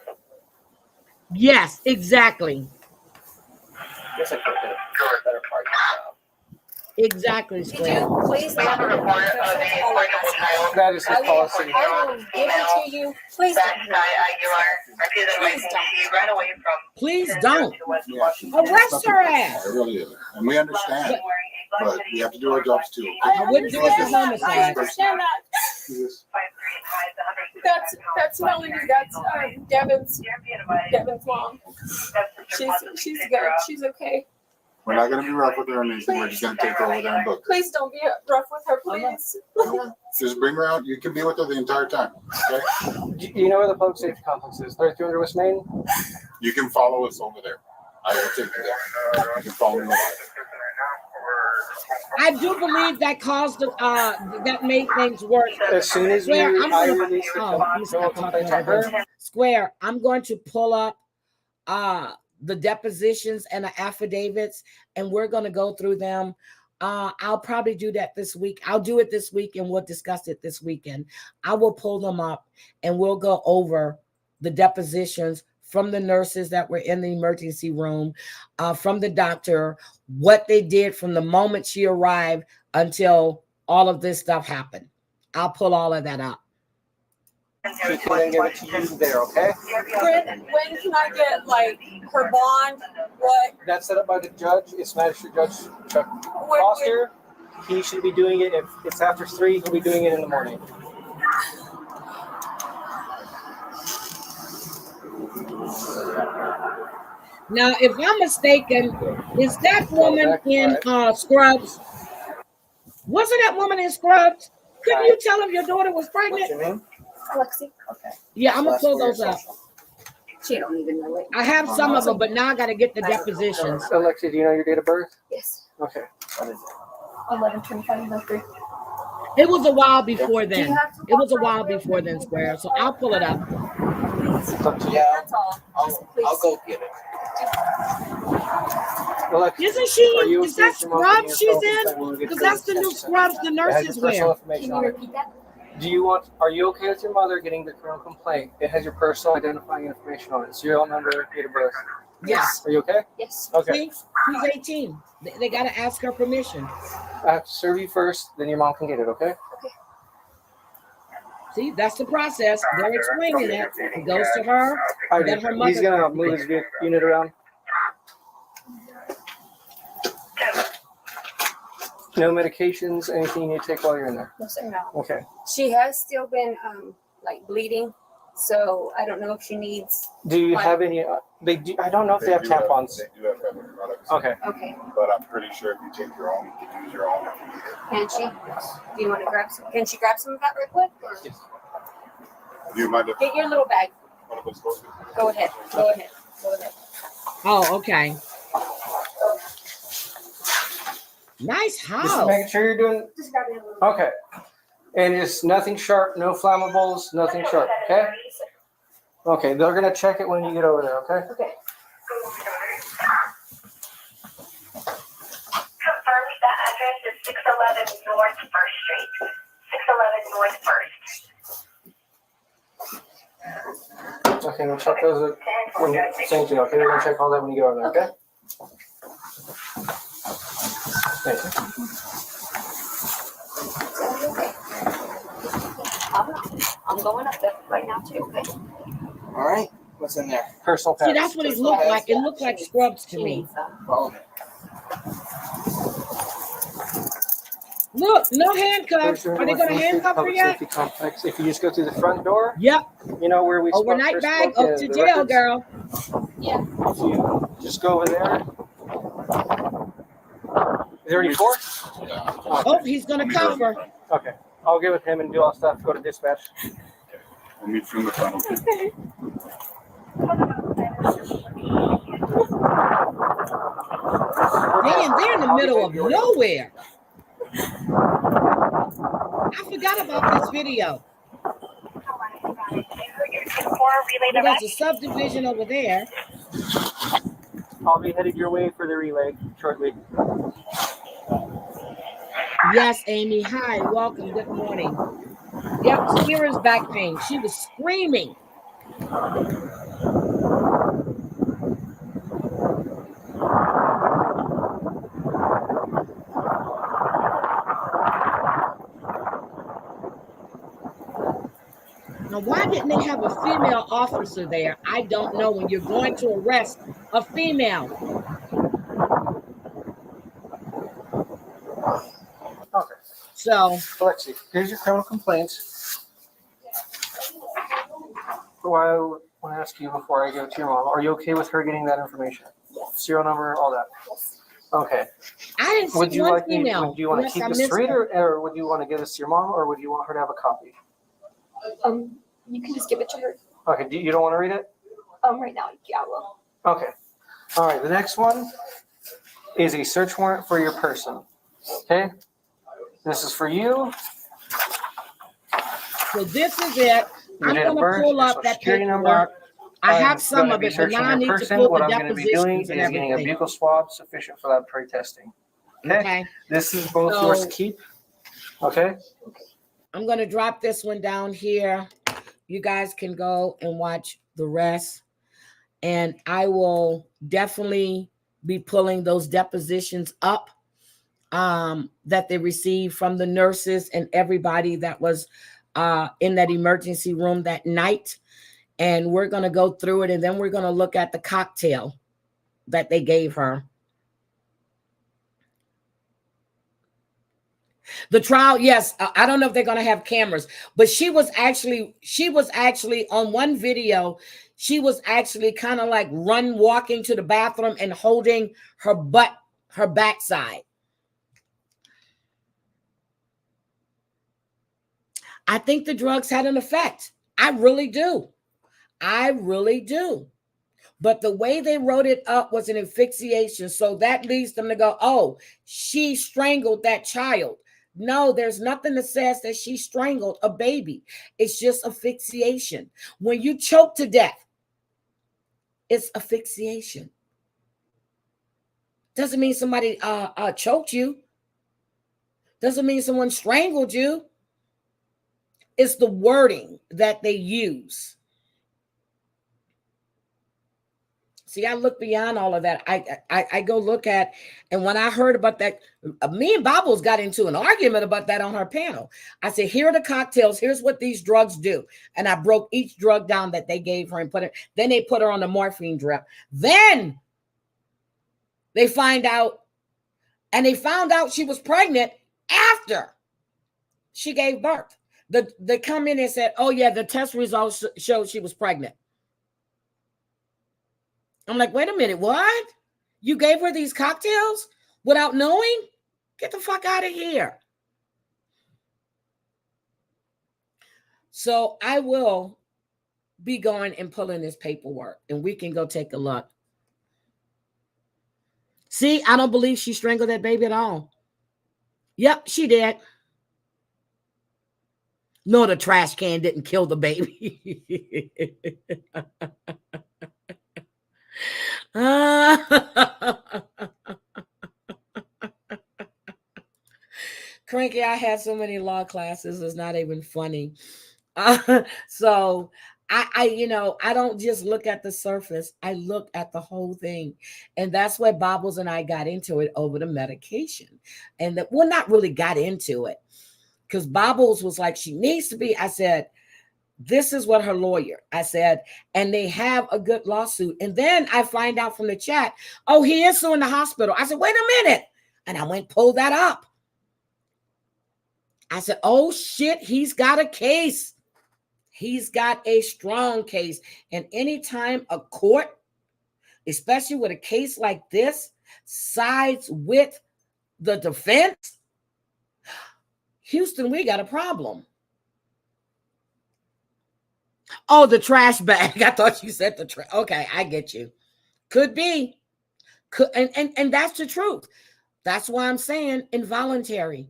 Yes, exactly. Guess I could have a better part. Exactly, Square. Please let her report That is his policy. I will give it to you. Please Please don't. Arrest her ass. It really is. And we understand. But we have to do our jobs too. I wouldn't do it for homicide. I understand that. That's Melanie. That's Devin's mom. She's good. She's okay. We're not going to be rough with her or anything. We're just going to take her over there and book her. Please don't be rough with her, please. Just bring her out. You can be with her the entire time. Okay? You know where the public safety complex is? 300 West Main? You can follow us over there. I will take you there. You can follow me over there. I do believe that caused that made things worse. As soon as I release Square, I'm going to pull up the depositions and the affidavits, and we're going to go through them. I'll probably do that this week. I'll do it this week, and we'll discuss it this weekend. I will pull them up, and we'll go over the depositions from the nurses that were in the emergency room, from the doctor, what they did from the moment she arrived until all of this stuff happened. I'll pull all of that up. She can then give it to you there, okay? When can I get like her bond? What? That's set up by the judge. It's Magistrate Judge Chuck Foster. He should be doing it if it's after 3. He'll be doing it in the morning. Now, if I'm mistaken, is that woman in Scrubs? Wasn't that woman in Scrubs? Couldn't you tell him your daughter was pregnant? What's your name? Alexee. Okay. Yeah, I'm gonna pull those up. She don't even know it. I have some of them, but now I got to get the depositions. Alexee, do you know your date of birth? Yes. Okay. What is it? 11/25/03. It was a while before then. It was a while before then, Square. So I'll pull it up. Yeah. That's all. I'll go get it. Isn't she? Is that Scrubs she's in? Because that's the new Scrubs the nurses wear. Can you repeat that? Are you okay with your mother getting the criminal complaint? It has your personal identifying information on it. Serial number, date of birth. Yes. Are you okay? Yes. Okay. See, she's 18. They got to ask her permission. I have to serve you first, then your mom can get it, okay? See, that's the process. They're explaining it. It goes to her. Then her mother. He's going to move his unit around. No medications, anything you need to take while you're in there? No, sir, no. Okay. She has still been like bleeding, so I don't know if she needs. Do you have any? I don't know if they have tampons. They do have family products. Okay. Okay. But I'm pretty sure if you take your own, you can use your own if you need it. Can she? Do you want to grab some? Can she grab some of that real quick? Or? Yes. Do you mind if Get your little bag. one of us goes? Go ahead. Go ahead. Go ahead. Oh, okay. Nice Just house. making sure you're doing. Just grab me a little. Okay. And just nothing sharp, no flammables, nothing sharp. Okay. Okay. They're gonna check it when you get over there. Okay. Okay. Confirms that address is 611 North 1st Street. 611 North 1st. Okay. We'll check those when you same thing. Okay. They're gonna check all that when you get over there. Okay. Thank you. I'm going up there right now too. Okay. All right. What's in there? Personal See, pets. that's what it looked like. It looked like Scrubs to me. Look, no handcuffs. Are they going to handcuff her yet? Complex. If you just go through the front door. Yep. You know where we Overnight bag up to jail, girl. Yeah. If you just go over there. Is there any four? Oh, he's going to cuff her. Okay. I'll get with him and do all stuff. Go to dispatch. We'll meet you in the front. Okay. Damn, they're in the middle of nowhere. I forgot about this video. There's a subdivision over there. I'll be headed your way for the relay shortly. Yes, Amy. Hi, welcome. Good morning. Yep, Kira's back pain. She was screaming. Now, why didn't they have a female officer there? I don't know. When you're going to arrest a female. Okay. So, Alexee, here's your criminal complaints. So I want to ask you before I go to your mom, are you okay with her getting that information? Serial number, all that? Yes. Okay. I didn't see Would you one like me, female. would you want to Unless keep I this missed to read her. or would you want to give this to your mom or would you want her to have a copy? You can just give it to her. Okay, you don't want to read it? Right now, yeah, I will. Okay. All right, the next one is a search warrant for your person. Okay? This is for you. So this is it. Your I'm date of going to birth, pull your up social that security number. paperwork. I I'm have some gonna of be it, but searching now I your need to person. pull What the I'm going to be doing is depositions and getting a everything. buccal swab sufficient for laboratory testing. Okay? This is both yours to keep. Okay? I'm going to drop this one down here. you guys can go and watch the rest. And I will definitely be pulling those depositions up that they received from the nurses and everybody that was in that emergency room that night. And we're going to go through it, and then we're going to look at the cocktail that they gave her. The trial, yes, I don't know if they're going to have cameras, but she was actually on one video. She was actually kind of like walking to the bathroom and holding her backside. I think the drugs had an effect. I really do. I really do. But the way they wrote it up was an asphyxiation. So that leads them to go, oh, she strangled that child. No, there's nothing that says that she strangled a baby. It's just asphyxiation. When you choke to death, it's asphyxiation. Doesn't mean somebody choked you. Doesn't mean someone strangled you. It's the wording that they use. See, I look beyond all of that. I go look at, and when I heard about that, me and Bobbles got into an argument about that on her panel. I said, here are the cocktails. Here's what these drugs do. And I broke each drug down that they gave her and put it. Then they put her on the morphine drip. Then they find out, and they found out she was pregnant after she gave birth. They come in and said, oh yeah, the test results showed she was pregnant. I'm like, wait a minute, what? You gave her these cocktails without knowing? Get the fuck out of here. So I will be going and pulling this paperwork, and we can go take a look. See, I don't believe she strangled that baby at all. Yep, she did. No, the trash can didn't kill the baby. Cranky, I had so many law classes, it's not even funny. So I don't just look at the surface. I look at the whole thing. And that's why Bobbles and I got into it over the medication. And not really got into it, because Bobbles was like, she needs to be. I said, this is what her lawyer, I said, and they have a good lawsuit. And then I find out from the chat, oh, he is suing the hospital. I said, wait a minute. And I went, pull that up. I said, oh shit, he's got a case. He's got a strong case. And anytime a court, especially with a case like this, sides with the defense, Houston, we got a problem. Oh, the trash bag. I thought you said the trash. Okay, I get you. Could be. And that's the truth. That's why I'm saying involuntary.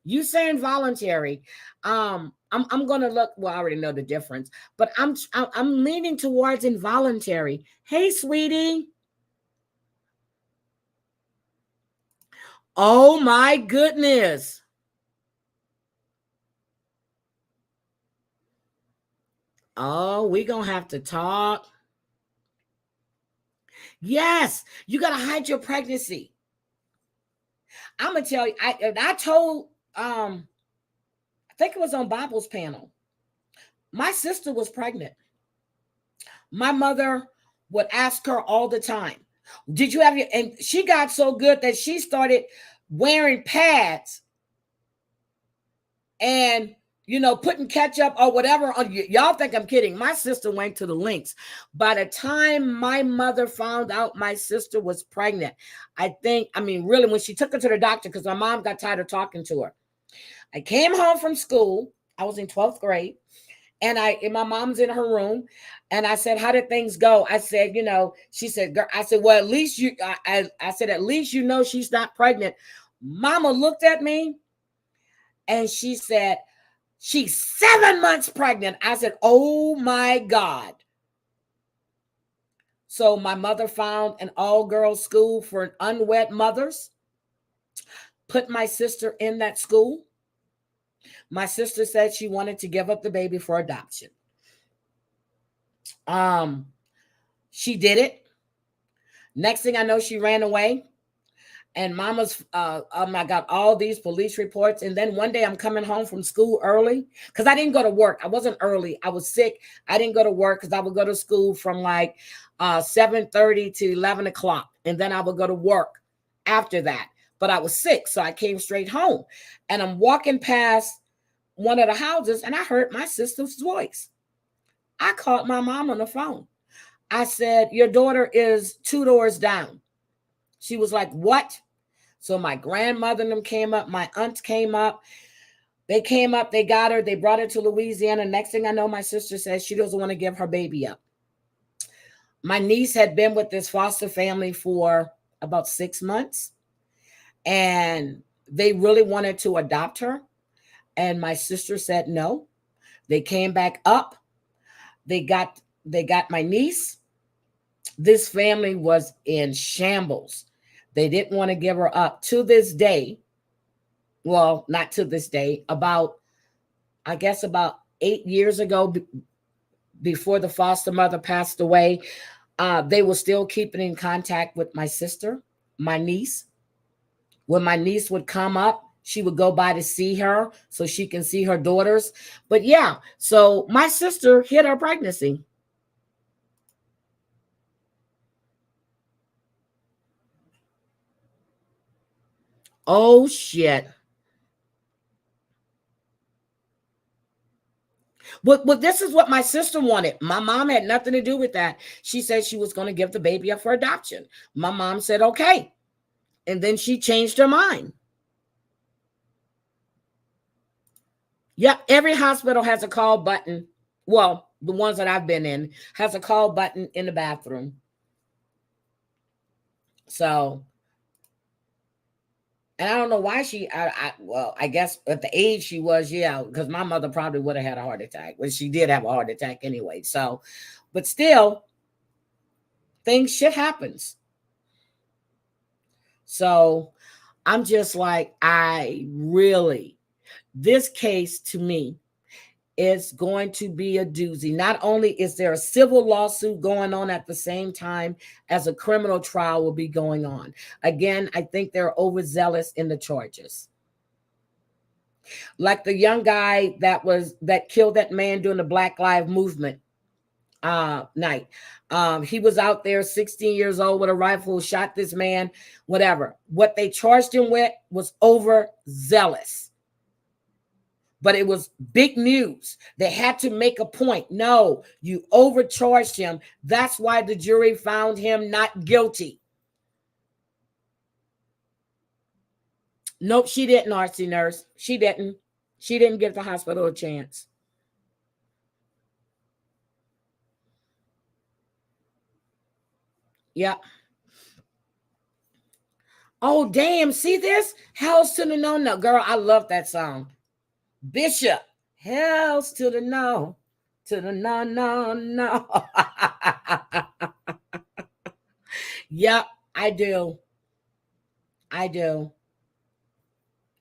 You say involuntary. I'm gonna look. Well, I already know the difference, but I'm leaning towards involuntary. Hey, sweetie. Oh my goodness. Oh, we're going to have to talk. Yes, you got to hide your pregnancy. I'm going to tell you, I told, I think it was on Bible's panel. My sister was pregnant. My mother would ask her all the time, did you have your, and she got so good that she started wearing pads and putting ketchup or whatever on you. Y'all think I'm kidding. My sister went to the links. By the time my mother found out my sister was pregnant, really, when she took her to the doctor, because my mom got tired of talking to her. I came home from school. I was in 12th grade. And my mom's in her room. And I said, how did things go? I said, she said, girl, I said, well, at least I said, at least she's not pregnant. Mama looked at me and she said, she's 7 months pregnant. I said, oh my God. So my mother found an all-girls school for unwed mothers, put my sister in that school. My sister said she wanted to give up the baby for adoption. She did it. Next thing I know, she ran away. And mama's, I got all these police reports. And then one day I'm coming home from school early because I didn't go to work. I wasn't early. I was sick. I didn't go to work because I would go to school from like 7:30 to 11 o'clock. And then I would go to work after that. But I was sick, so I came straight home. And I'm walking past one of the houses, and I heard my sister's voice. I called my mom on the phone. I said, your daughter is 2 doors down. She was like, what? So my grandmother and them came up. My aunts came up. They came up. They got her. They brought her to Louisiana. Next thing I know, my sister says she doesn't want to give her baby up. My niece had been with this foster family for about 6 months. And they really wanted to adopt her. And my sister said no. They came back up. They got my niece. This family was in shambles. They didn't want to give her up. To this day, well, not to this day, about 8 years ago, before the foster mother passed away, they were still keeping in contact with my sister, my niece. When my niece would come up, she would go by to see her so she can see her daughters. But yeah, so my sister hid her pregnancy. Oh, shit. But this is what my sister wanted. My mom had nothing to do with that. She said she was going to give the baby up for adoption. My mom said, okay. And then she changed her mind. Yep, every hospital has a call button. Well, the ones that I've been in has a call button in the bathroom. So, and I don't know why I guess at the age she was, yeah, because my mother probably would have had a heart attack. Well, she did have a heart attack anyway. So, but still, shit happens. So I'm just like, this case to me is going to be a doozy. Not only is there a civil lawsuit going on at the same time as a criminal trial will be going on. Again, I think they're overzealous in the charges. Like the young guy that killed that man during the Black Lives Movement night. He was out there 16 years old with a rifle, shot this man, whatever. What they charged him with was overzealous. But it was big news. They had to make a point. No, you overcharged him. That's why the jury found him not guilty. Nope, she didn't, RC nurse. She didn't. She didn't give the hospital a chance. Yep. Oh, damn. See this? Hells to the no, no. Girl, I love that song. Bishop. Hells to the no. To the no, no, no. Yep, I do. I do.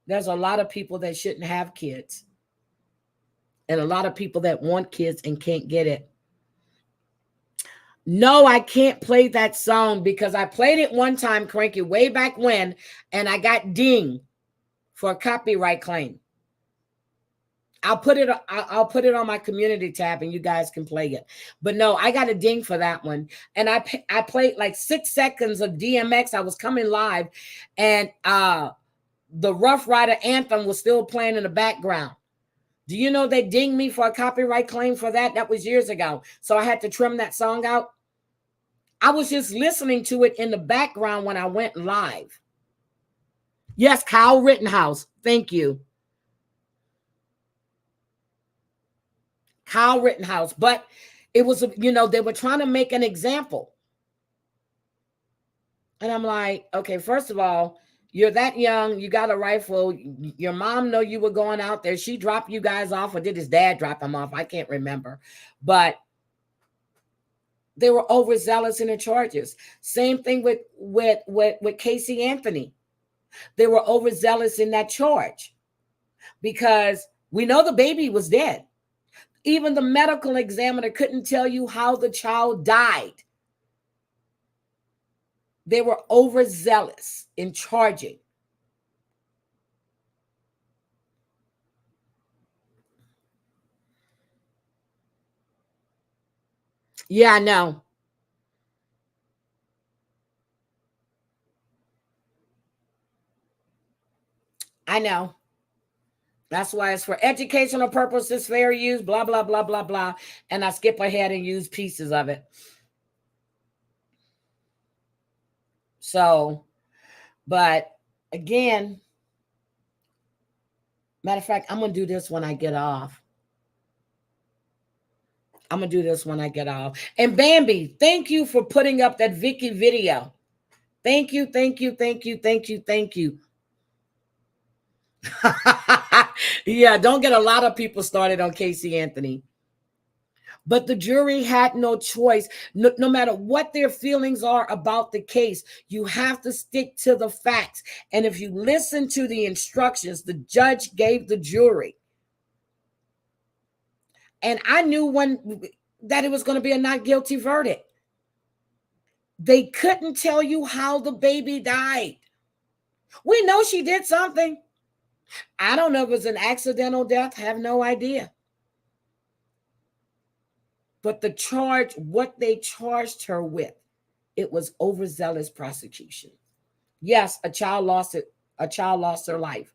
There's a lot of people that shouldn't have kids. And a lot of people that want kids and can't get it. No, I can't play that song because I played it one time, Cranky, way back when, and I got dinged for a copyright claim. I'll put it on my community tab and you guys can play it. But no, I got a ding for that one. And I played like 6 seconds of DMX. I was coming live and the Rough Rider anthem was still playing in the background. Do you know they dinged me for a copyright claim for that? That was years ago. So I had to trim that song out. I was just listening to it in the background when I went live. Yes, Kyle Rittenhouse. Thank you. Kyle Rittenhouse. But it was, they were trying to make an example. And I'm like, okay, first of all, you're that young. You got a rifle. Your mom know you were going out there. She dropped you guys off, or did his dad drop him off? I can't remember. But they were overzealous in the charges. Same thing with Casey Anthony. They were overzealous in that charge because we know the baby was dead. Even the medical examiner couldn't tell you how the child died. They were overzealous in charging. Yeah, I know. I know. That's why it's for educational purposes, fair use, blah, blah, blah, blah, blah. And I skip ahead and use pieces of it. So, but again, matter of fact, I'm going to do this when I get off. I'm going to do this when I get off. And Bambi, thank you for putting up that Vicky video. Thank you, thank you, thank you, thank you, thank you. Yeah, don't get a lot of people started on Casey Anthony. But the jury had no choice. No matter what their feelings are about the case, you have to stick to the facts. And if you listen to the instructions the judge gave the jury, and I knew that it was going to be a not guilty verdict. They couldn't tell you how the baby died. We know she did something. I don't know if it was an accidental death. I have no idea. But the charge, what they charged her with, it was overzealous prosecution. Yes, a child lost her life.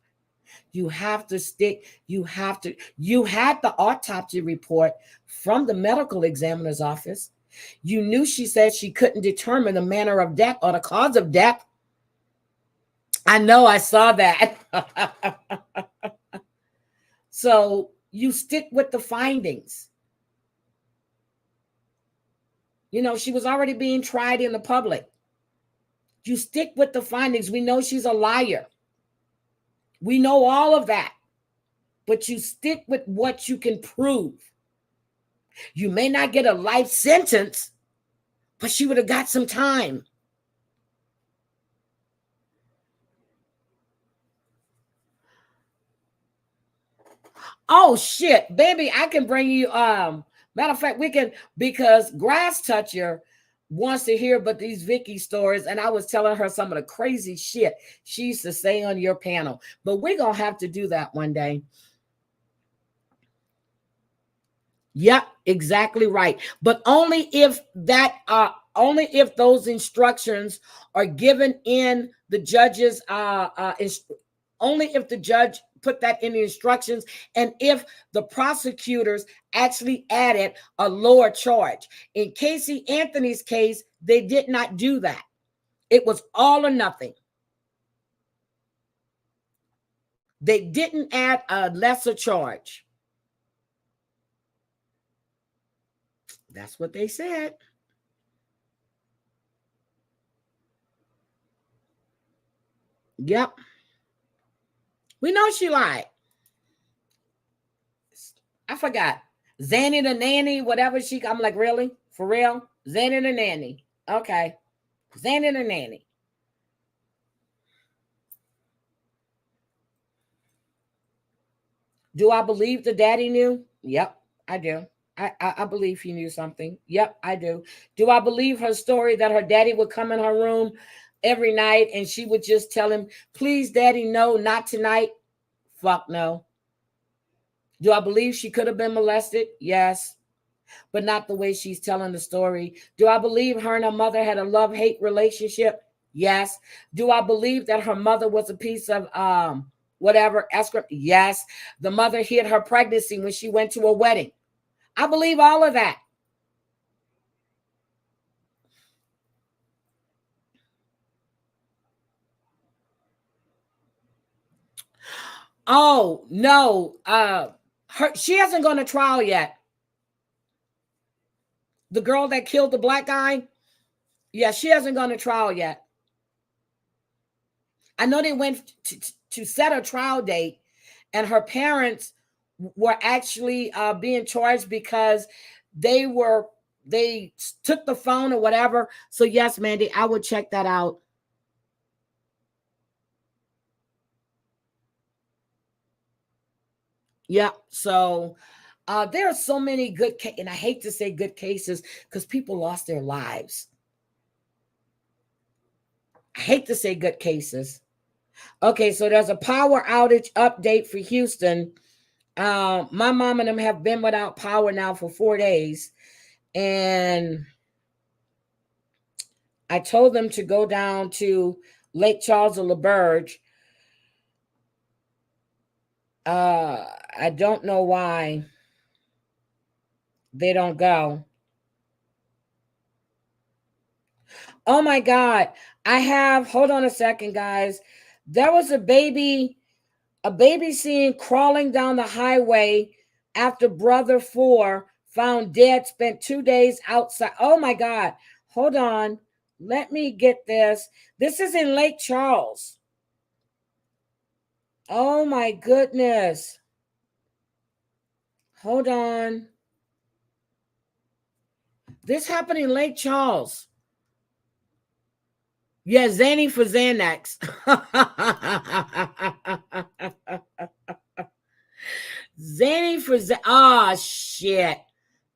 You have to stick, you had the autopsy report from the medical examiner's office. You knew she said she couldn't determine the manner of death or the cause of death. I know, I saw that. So you stick with the findings. You know, she was already being tried in the public. You stick with the findings. We know she's a liar. We know all of that. But you stick with what you can prove. You may not get a life sentence, but she would have got some time. Oh, shit, baby, I can bring you, matter of fact, we can, because Grass Toucher wants to hear about these Vicky stories, and I was telling her some of the crazy shit she used to say on your panel, but we're going to have to do that one day. Yep, exactly right. But only if those instructions are given in the judge's, only if the judge put that in the instructions, and if the prosecutors actually added a lower charge. In Casey Anthony's case, they did not do that. It was all or nothing. They didn't add a lesser charge. That's what they said. Yep. We know she lied. I forgot. Zanny the nanny, whatever I'm like, really? For real? Zanny the nanny. Okay. Zanny the nanny. Do I believe the daddy knew? Yep, I do. I believe he knew something. Yep, I do. Do I believe her story that her daddy would come in her room every night and she would just tell him, please, daddy, no, not tonight? Fuck no. Do I believe she could have been molested? Yes, but not the way she's telling the story. Do I believe her and her mother had a love-hate relationship? Yes. Do I believe that her mother was a piece of whatever, escort? Yes. The mother hid her pregnancy when she went to a wedding. I believe all of that. Oh, no. She hasn't gone to trial yet. The girl that killed the black guy, yeah, she hasn't gone to trial yet. I know they went to set a trial date, and her parents were actually being charged because they took the phone or whatever. So yes, Mandy, I would check that out. Yeah. So There are so many good cases, and I hate to say good cases because people lost their lives. I hate to say good cases. Okay, so there's a power outage update for Houston. My mom and them have been without power now for 4 days. And I told them to go down to Lake Charles or LaBerge. I don't know why they don't go. Oh my God. Hold on a second, guys. There was a baby seen crawling down the highway after brother 4 found dead, spent 2 days outside. Oh my God. Hold on. Let me get this. This is in Lake Charles. Oh my goodness. Hold on. This happened in Lake Charles. Yeah, Zanny for Xanax. Zanny for Xanax. Oh, shit.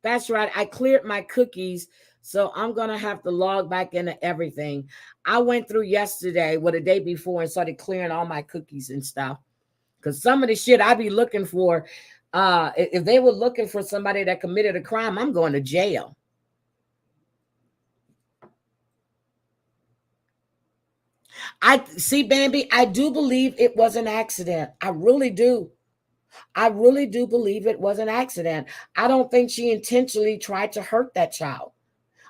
That's right. I cleared my cookies, so I'm going to have to log back into everything. I went through yesterday, the day before, and started clearing all my cookies and stuff. Because some of the shit I be looking for, if they were looking for somebody that committed a crime, I'm going to jail. Bambi, I do believe it was an accident. I really do. I really do believe it was an accident. I don't think she intentionally tried to hurt that child.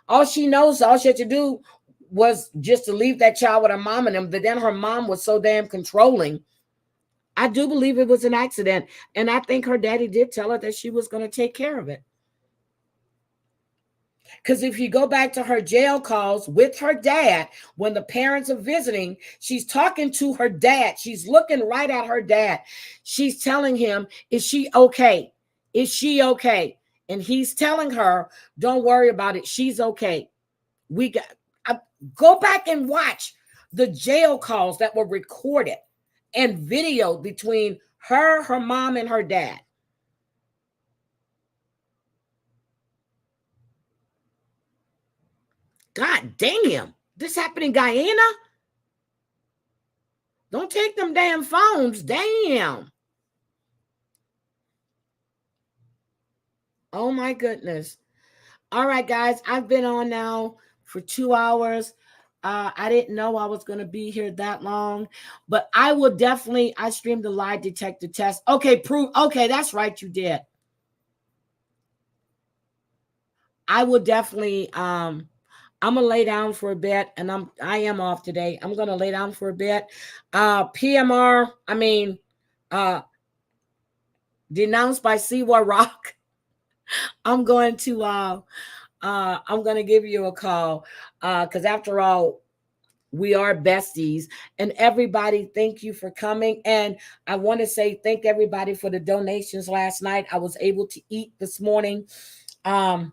All she had to do was just to leave that child with her mom and them. But then her mom was so damn controlling. I do believe it was an accident. And I think her daddy did tell her that she was going to take care of it. Because if you go back to her jail calls with her dad, when the parents are visiting, she's talking to her dad. She's looking right at her dad. She's telling him, is she okay? Is she okay? And he's telling her, don't worry about it. She's okay. Go back and watch the jail calls that were recorded and videoed between her mom, and her dad. God damn. This happened in Guyana? Don't take them damn phones. Damn. Oh my goodness. All right, guys. I've been on now for 2 hours. I didn't know I was going to be here that long, but I streamed the lie detector test. Okay, okay, that's right, you did. I will definitely, I'm going to lay down for a bit, and I am off today. I'm going to lay down for a bit. PMR, denounced by Siwa Rock. I'm going to give you a call because after all, we are besties. And everybody, thank you for coming. And I want to say thank everybody for the donations last night. I was able to eat this morning. I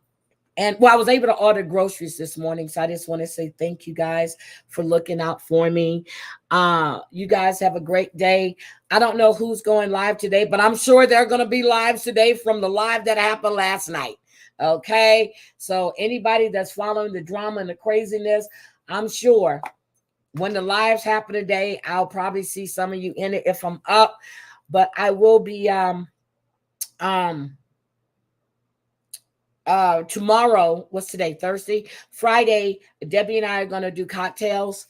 was able to order groceries this morning. So I just want to say thank you guys for looking out for me. You guys have a great day. I don't know who's going live today, but I'm sure they're going to be live today from the live that happened last night. Okay. So anybody that's following the drama and the craziness, I'm sure when the lives happen today, I'll probably see some of you in it if I'm up, but I will be, tomorrow, what's today? Thursday, Friday, Debbie and I are going to do cocktails,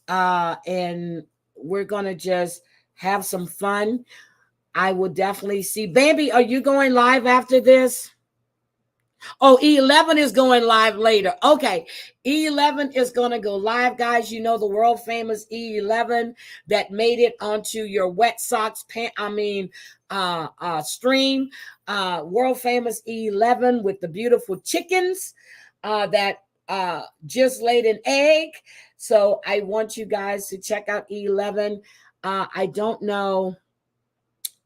and we're going to just have some fun. I will definitely see. Bambi, are you going live after this? Oh, E11 is going live later. Okay. E11 is going to go live, guys. You know, the world famous E11 that made it onto your Wet Sox stream. World famous E11 with the beautiful chickens that just laid an egg. So I want you guys to check out E11. I don't know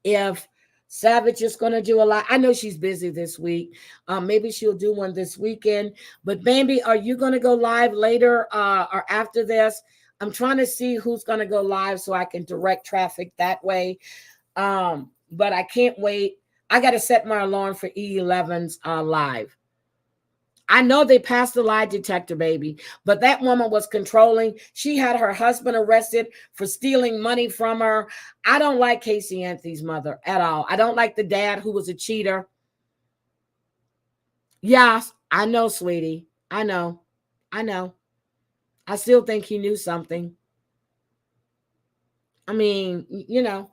if Savage is going to do a lot. I know she's busy this week. Maybe she'll do one this weekend. But Bambi, are you going to go live later or after this? I'm trying to see who's going to go live so I can direct traffic that way. But I can't wait. I got to set my alarm for E11's live. I know they passed the lie detector, baby, but that woman was controlling. She had her husband arrested for stealing money from her. I don't like Casey Anthony's mother at all. I don't like the dad who was a cheater. Yes, I know, sweetie. I know. I still think he knew something. I mean, you know.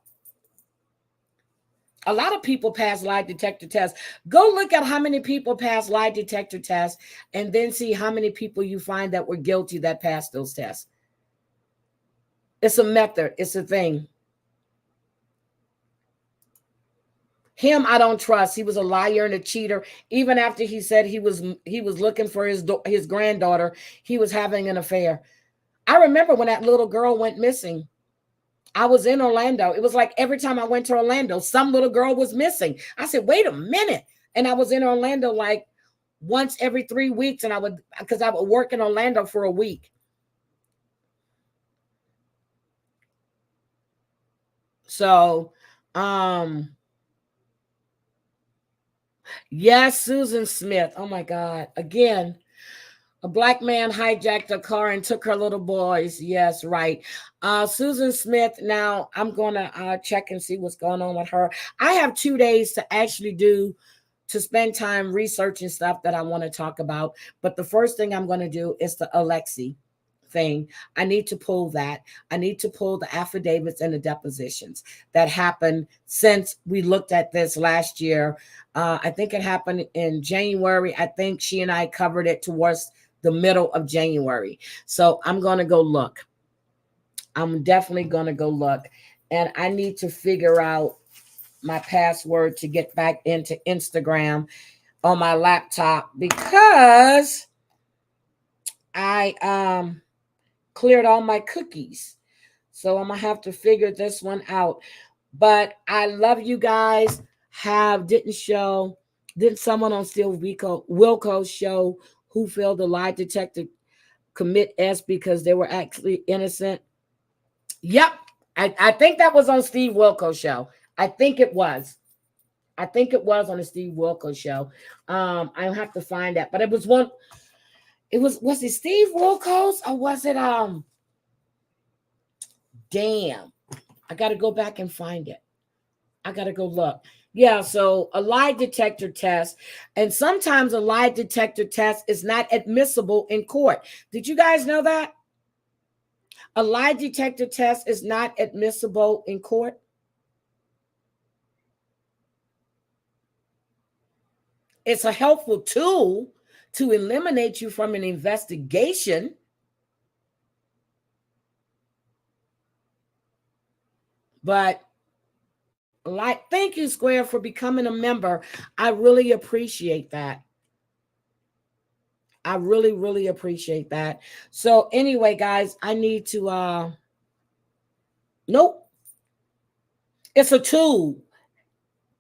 A lot of people pass lie detector tests. Go look at how many people pass lie detector tests and then see how many people you find that were guilty that passed those tests. It's a method. It's a thing. Him, I don't trust. He was a liar and a cheater. Even after he said he was looking for his granddaughter, he was having an affair. I remember when that little girl went missing. I was in Orlando. It was like every time I went to Orlando, some little girl was missing. I said, wait a minute. And I was in Orlando like once every 3 weeks. And because I would work in Orlando for a week. So, yes, Susan Smith. Oh my God. Again, a black man hijacked a car and took her little boys. Yes, right. Susan Smith. Now I'm going to check and see what's going on with her. I have 2 days to actually spend time researching stuff that I want to talk about. But the first thing I'm going to do is the Alexee thing. I need to pull that. I need to pull the affidavits and the depositions that happened since we looked at this last year. I think it happened in January. I think she and I covered it towards the middle of January. So I'm going to go look. I'm definitely going to go look. And I need to figure out my password to get back into Instagram on my laptop because I cleared all my cookies. So I'm going to have to figure this one out. But I love you guys. Didn't someone on Steve Wilko's show who failed the lie detector commit S because they were actually innocent? Yep. I think that was on Steve Wilko's show. I think it was on the Steve Wilko show. I'll have to find that. But it was one. Was it Steve Wilko's or was it damn. I gotta go back and find it. I gotta go look. Yeah, so a lie detector test, and sometimes a lie detector test is not admissible in court. Did you guys know that? A lie detector test is not admissible in court. It's a helpful tool to eliminate you from an investigation. But thank you, Square, for becoming a member. I really appreciate that. I really, really appreciate that. So anyway, guys, I need to, nope. It's a tool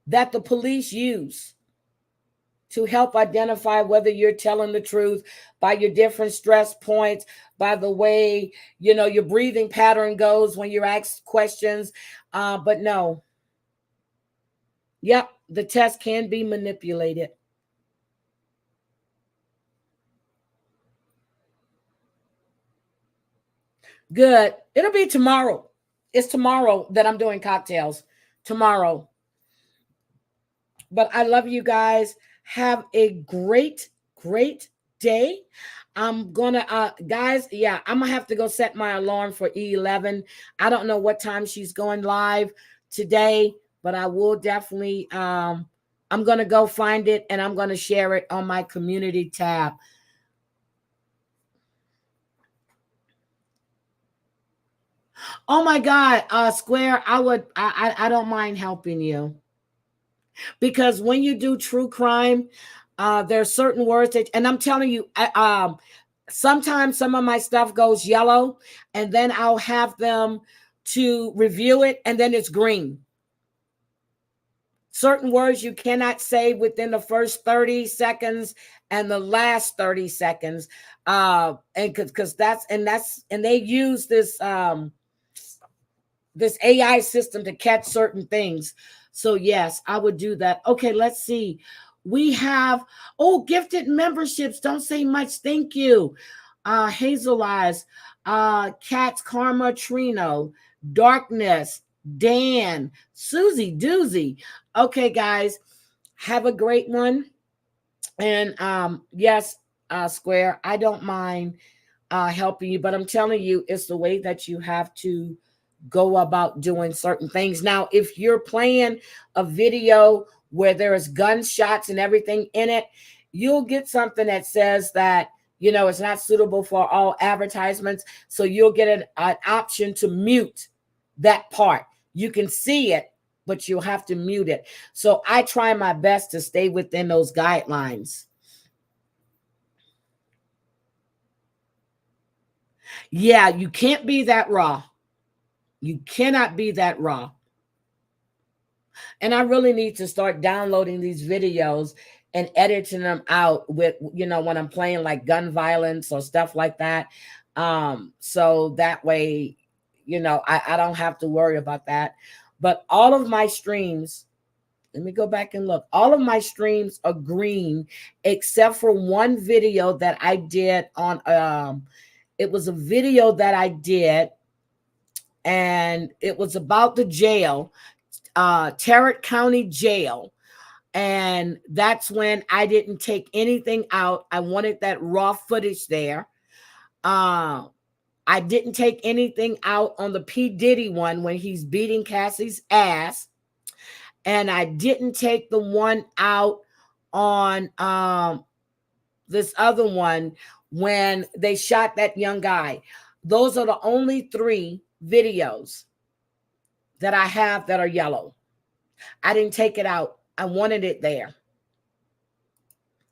that the police use to help identify whether you're telling the truth by your different stress points, by the way, your breathing pattern goes when you're asked questions. But no. Yep, the test can be manipulated. Good. It'll be tomorrow. It's tomorrow that I'm doing cocktails. Tomorrow. But I love you guys. Have a great, great day. I'm gonna guys, yeah, I'm gonna have to go set my alarm for E11. I don't know what time she's going live today, but I will definitely I'm gonna go find it and I'm gonna share it on my community tab. Oh my God, Square, I don't mind helping you. Because when you do true crime, there's certain words that, and I'm telling you, sometimes some of my stuff goes yellow, and then I'll have them to review it, and then it's green. Certain words you cannot say within the first 30 seconds and the last 30 seconds, and because they use this this AI system to catch certain things. So yes, I would do that. Okay, let's see. We have, gifted memberships. Don't say much. Thank you. Hazel Eyes, Cats, Karma, Trino, Darkness, Dan, Susie Doozy. Okay, guys, have a great one. And yes, Square, I don't mind helping you, but I'm telling you, it's the way that you have to go about doing certain things. Now, if you're playing a video where there's gunshots and everything in it, you'll get something that says that, it's not suitable for all advertisements. So you'll get an option to mute that part. You can see it, but you'll have to mute it. So I try my best to stay within those guidelines. Yeah, you can't be that raw. You cannot be that raw. And I really need to start downloading these videos and editing them out with, when I'm playing like gun violence or stuff like that. So that way, I don't have to worry about that. But all of my streams, let me go back and look. All of my streams are green, except for one video that I did on, it was a video that I did, and it was about the jail, Tarrant County Jail. And that's when I didn't take anything out. I wanted that raw footage there. I didn't take anything out on the P. Diddy one when he's beating Cassie's ass. And I didn't take the one out on this other one when they shot that young guy. Those are the only 3 videos that I have that are yellow. I didn't take it out. I wanted it there.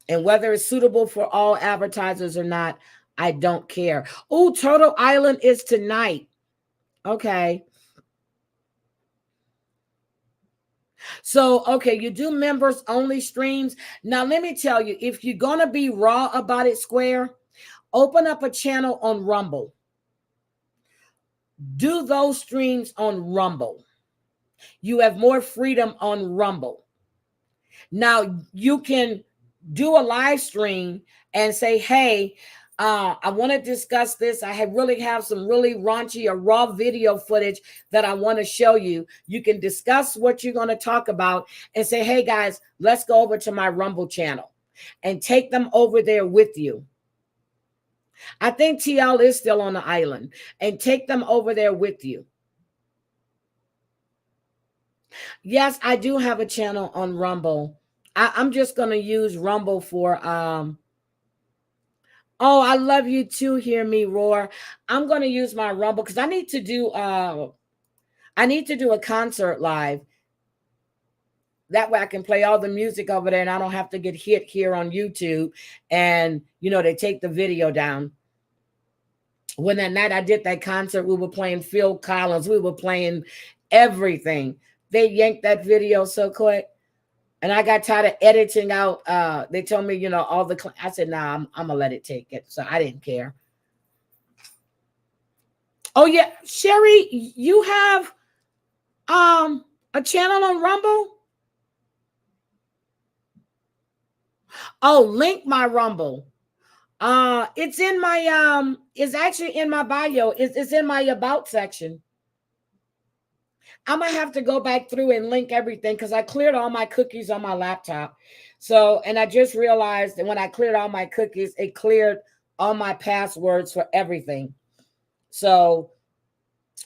And whether it's suitable for all advertisers or not, I don't care. Oh, Turtle Island is tonight. Okay. So, okay, you do members only streams. Now, let me tell you, if you're going to be raw about it, Square, open up a channel on Rumble. Do those streams on Rumble. You have more freedom on Rumble. Now, you can do a live stream and say, hey, I want to discuss this. I really have some really raunchy or raw video footage that I want to show you. You can discuss what you're going to talk about and say, hey, guys, let's go over to my Rumble channel and take them over there with you. I think TL is still on the island, and take them over there with you. Yes, I do have a channel on Rumble. I'm just going to use Rumble for, oh, I love you too. Hear me roar. I'm going to use my Rumble because I need to do a concert live. That way I can play all the music over there and I don't have to get hit here on YouTube. And, they take the video down. When that night I did that concert, we were playing Phil Collins. We were playing everything. They yanked that video so quick. And I got tired of editing out. They told me, all the, I said, nah, I'm going to let it take it. So I didn't care. Oh yeah. Sherry, you have a channel on Rumble? Oh, link my Rumble. It's in my, it's actually in my bio. It's in my about section. I'm going to have to go back through and link everything because I cleared all my cookies on my laptop. So, and I just realized that when I cleared all my cookies, it cleared all my passwords for everything. So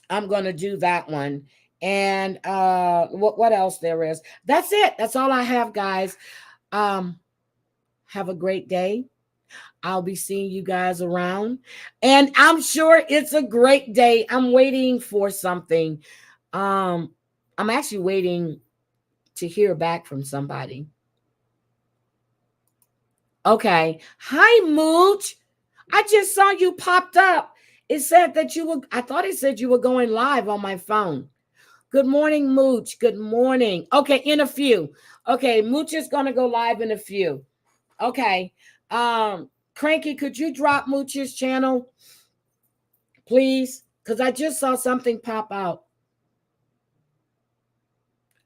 I'm going to do that one. And what else there is? That's it. That's all I have, guys. Have a great day. I'll be seeing you guys around. And I'm sure it's a great day. I'm waiting for something. I'm actually waiting to hear back from somebody. Okay. Hi, Mooch. I just saw you popped up. It said that you were, I thought it said you were going live on my phone. Good morning, Mooch. Good morning. Okay, in a few. Okay, Mooch is going to go live in a few. Okay. Cranky, could you drop Mooch's channel, please? Because I just saw something pop out.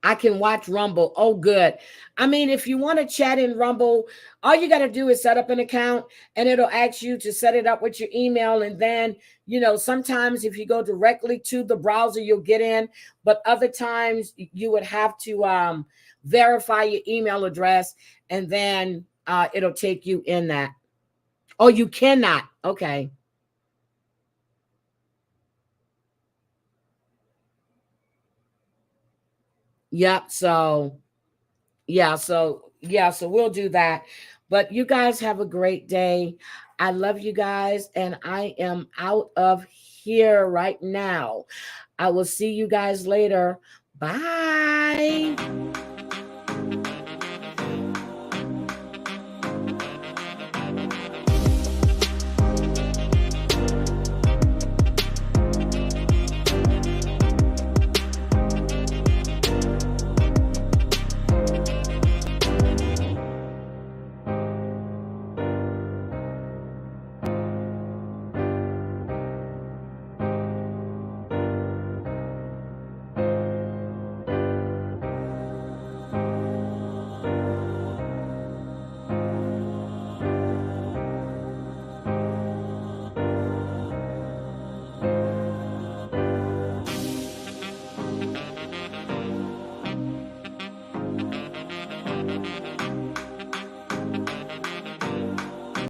I can watch Rumble. Oh, good. I mean, if you want to chat in Rumble, all you got to do is set up an account and it'll ask you to set it up with your email. And then, you know, sometimes if you go directly to the browser, you'll get in. But other times you would have to verify your email address, and then it'll take you in that. Oh, you cannot. Okay. Yep. So we'll do that. But you guys have a great day. I love you guys, and I am out of here right now. I will see you guys later. Bye.